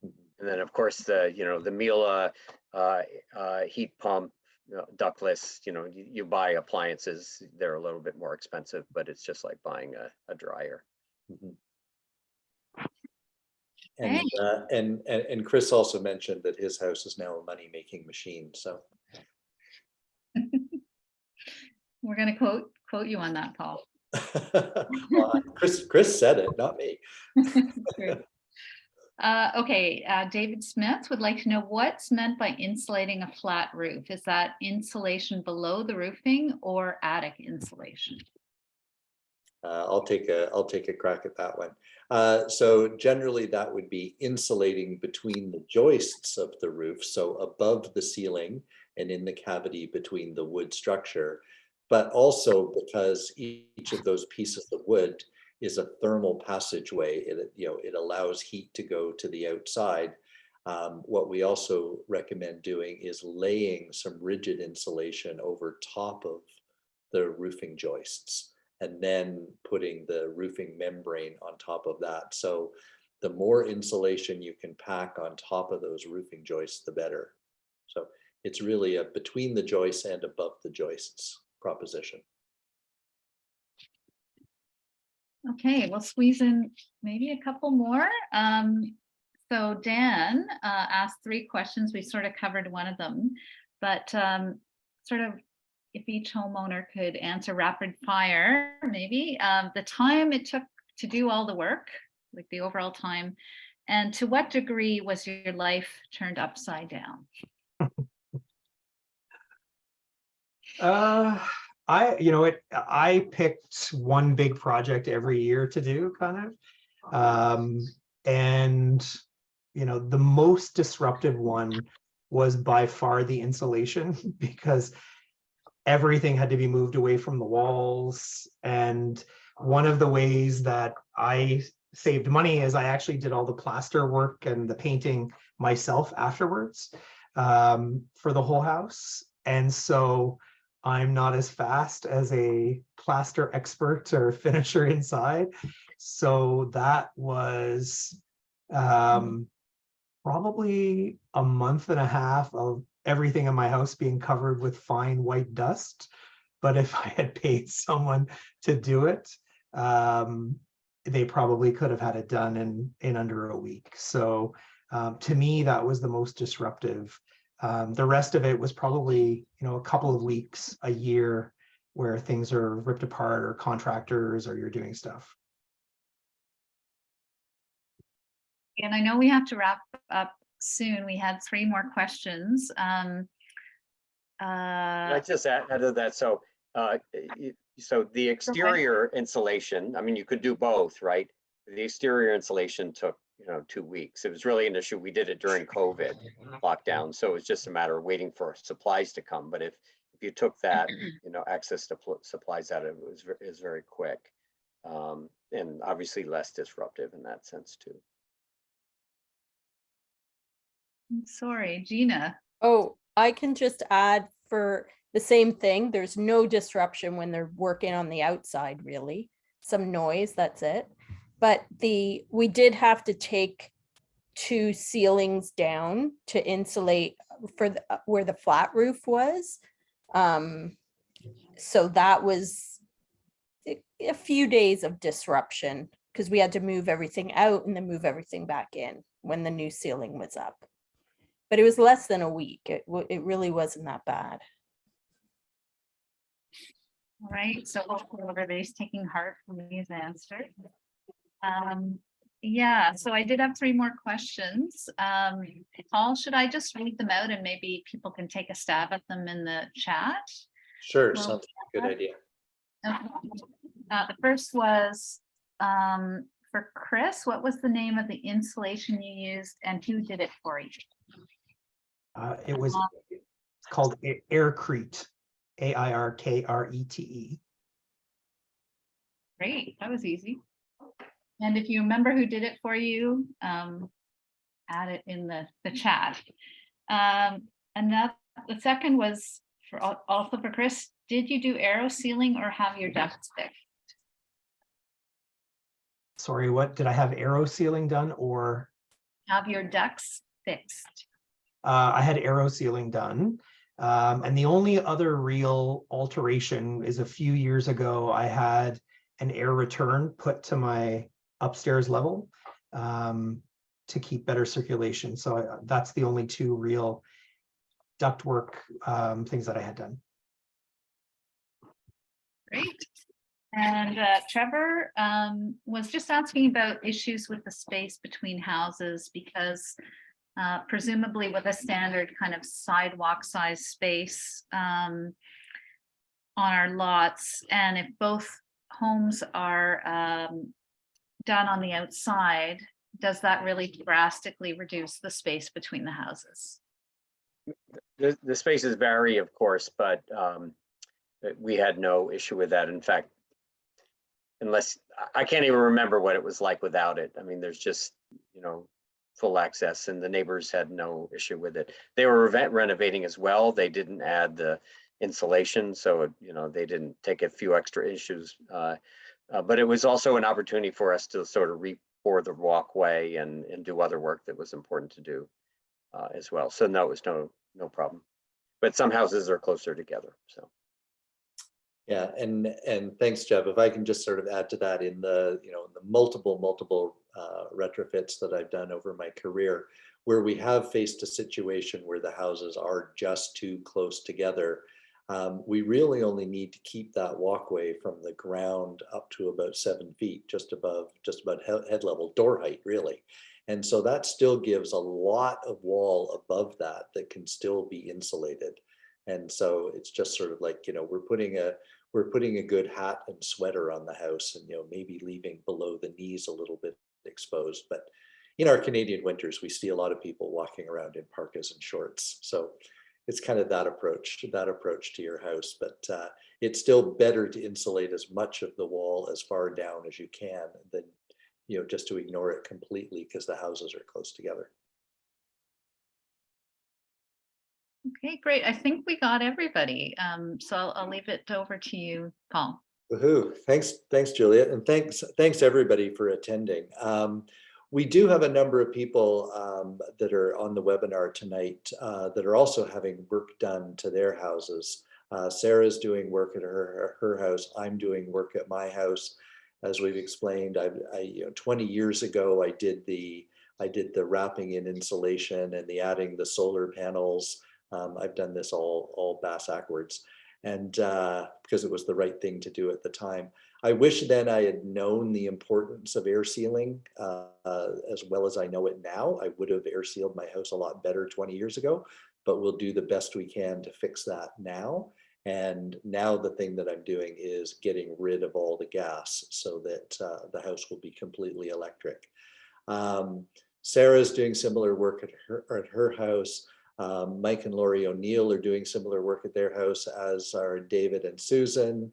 And then of course the Miele heat pump, ductless, you buy appliances, they're a little bit more expensive, but it's just like buying a dryer. And Chris also mentioned that his house is now a money-making machine. So we're going to quote you on that, Paul. well, Chris said it, not me. Okay, David Smith would like to know what's meant by insulating a flat roof. Is that insulation below the roofing or attic insulation? I'll take a crack at that one. So generally that would be insulating between the joists of the roof, so above the ceiling and in the cavity between the wood structure, but also because each of those pieces of wood is a thermal passageway. It allows heat to go to the outside. What we also recommend doing is laying some rigid insulation over top of the roofing joists, and then putting the roofing membrane on top of that. So the more insulation you can pack on top of those roofing joists, the better. So it's really a between the joists and above the joists proposition. Okay, we'll squeeze in maybe a couple more. So Dan asked 3 questions. We sort of covered one of them, but sort of if each homeowner could answer rapid fire, maybe the time it took to do all the work, like the overall time, and to what degree was your life turned upside down? I picked one big project every year to do, kind of. And the most disruptive one was by far the insulation, because everything had to be moved away from the walls. And one of the ways that I saved money is I actually did all the plaster work and the painting myself afterwards for the whole house. And so I'm not as fast as a plaster expert or finisher inside. So that was probably a month and a half of everything in my house being covered with fine white dust. But if I had paid someone to do it, they probably could have had it done in under a week. So To me, that was the most disruptive. The rest of it was probably, a couple of weeks, a year, where things are ripped apart, or contractors, or you're doing stuff. And I know we have to wrap up soon. We had 3 more questions. Can I just add to that? So, so the exterior insulation, I mean, you could do both, right? The exterior insulation took, 2 weeks. It was really an issue. We did it during COVID lockdown. So it was just a matter of waiting for supplies to come. But if you took that, access to supplies out, it was very quick. And obviously less disruptive in that sense too. Sorry, Gina. Oh, I can just add for the same thing. There's no disruption when they're working on the outside, really. Some noise, that's it. But we did have to take 2 ceilings down to insulate for where the flat roof was. So that was a few days of disruption because we had to move everything out and then move everything back in when the new ceiling was up. But it was less than a week. It really wasn't that bad. All right, so hopefully everybody's taking heart from these answers. Yeah, so I did have 3 more questions. Paul, should I just read them out and maybe people can take a stab at them in the chat? Sure, Well, sounds like a good idea. Okay. The first was for Chris. What was the name of the insulation you used and who did it for you? It was called Aircrete, AIRKRETE. Great, that was easy. And if you remember who did it for you, add it in the chat. And the second was also for Chris. Did you do aero sealing or have your ducts fixed? Sorry, what did I have aero sealing done or? Have your ducts fixed? I had aero sealing done. And the only other real alteration is a few years ago, I had an air return put to my upstairs level to keep better circulation. So that's the only 2 real ductwork things that I had done. Great. And Trevor was just asking about issues with the space between houses because presumably with a standard kind of sidewalk size space on our lots, and if both homes are done on the outside, does that really drastically reduce the space between the houses? The spaces vary, of course, but we had no issue with that. In fact, unless I can't even remember what it was like without it. I mean, there's just, full access, and the neighbors had no issue with it. They were renovating as well. They didn't add the insulation, so they didn't take a few extra issues. But it was also an opportunity for us to sort of re-pour the walkway and do other work that was important to do as well. So no, it was no problem. But some houses are closer together. So. Yeah, and thanks, Jeff. If I can just sort of add to that, in the the multiple retrofits that I've done over my career, where we have faced a situation where the houses are just too close together, we really only need to keep that walkway from the ground up to about 7 feet, just about head level, door height, really. And so that still gives a lot of wall above that can still be insulated. And so it's just sort of like, we're putting a good hat and sweater on the house, and maybe leaving below the knees a little bit exposed. But in our Canadian winters, we see a lot of people walking around in parkas and shorts. So it's kind of that approach to your house. But it's still better to insulate as much of the wall as far down as you can than just to ignore it completely because the houses are close together. Okay, great. I think we got everybody. So I'll leave it over to you, Paul. Woohoo. Thanks, Juliet, and thanks everybody for attending. We do have a number of people that are on the webinar tonight that are also having work done to their houses. Sarah's doing work at her house. I'm doing work at my house. As we've explained, 20 years ago, I I did the wrapping in insulation and the adding the solar panels. I've done this all backwards, and because it was the right thing to do at the time. I wish then I had known the importance of air sealing as well as I know it now. I would have air sealed my house a lot better 20 years ago, but we'll do the best we can to fix that now. And now the thing that I'm doing is getting rid of all the gas so that the house will be completely electric. Sarah's doing similar work at her house. Mike and Lori O'Neill are doing similar work at their house, as are David and Susan.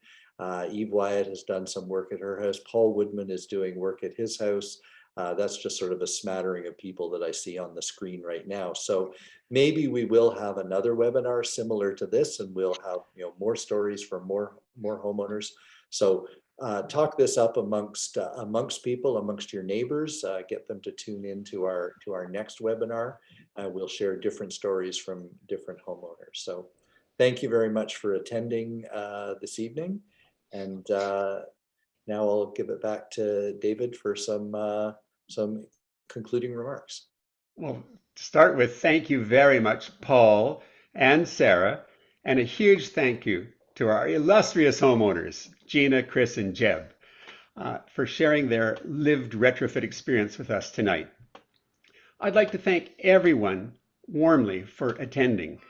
Eve Wyatt has done some work at her house. Paul Woodman is doing work at his house. That's just sort of a smattering of people that I see on the screen right now. So maybe we will have another webinar similar to this, and we'll have more stories from more homeowners. So talk this up amongst people, amongst your neighbors. Get them to tune in to our next webinar. We'll share different stories from different homeowners. So thank you very much for attending this evening. And now I'll give it back to David for some concluding remarks. Well, to start with, thank you very much, Paul and Sarah, and a huge thank you to our illustrious homeowners, Gina, Chris, and Jeb, for sharing their lived retrofit experience with us tonight. I'd like to thank everyone warmly for attending.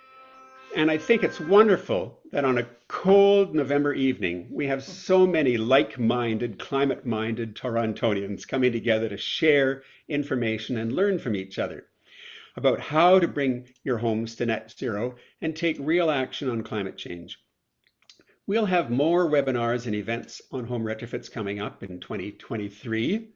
And I think it's wonderful that on a cold November evening, we have so many like-minded, climate-minded Torontonians coming together to share information and learn from each other about how to bring your homes to net zero and take real action on climate change. We'll have more webinars and events on home retrofits coming up in 2023,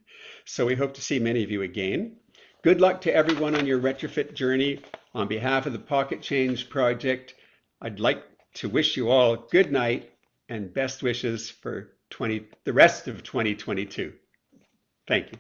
so we hope to see many of you again. Good luck to everyone on your retrofit journey. On behalf of the Pocket Change Project, I'd like to wish you all good night and best wishes for the rest of 2022. Thank you.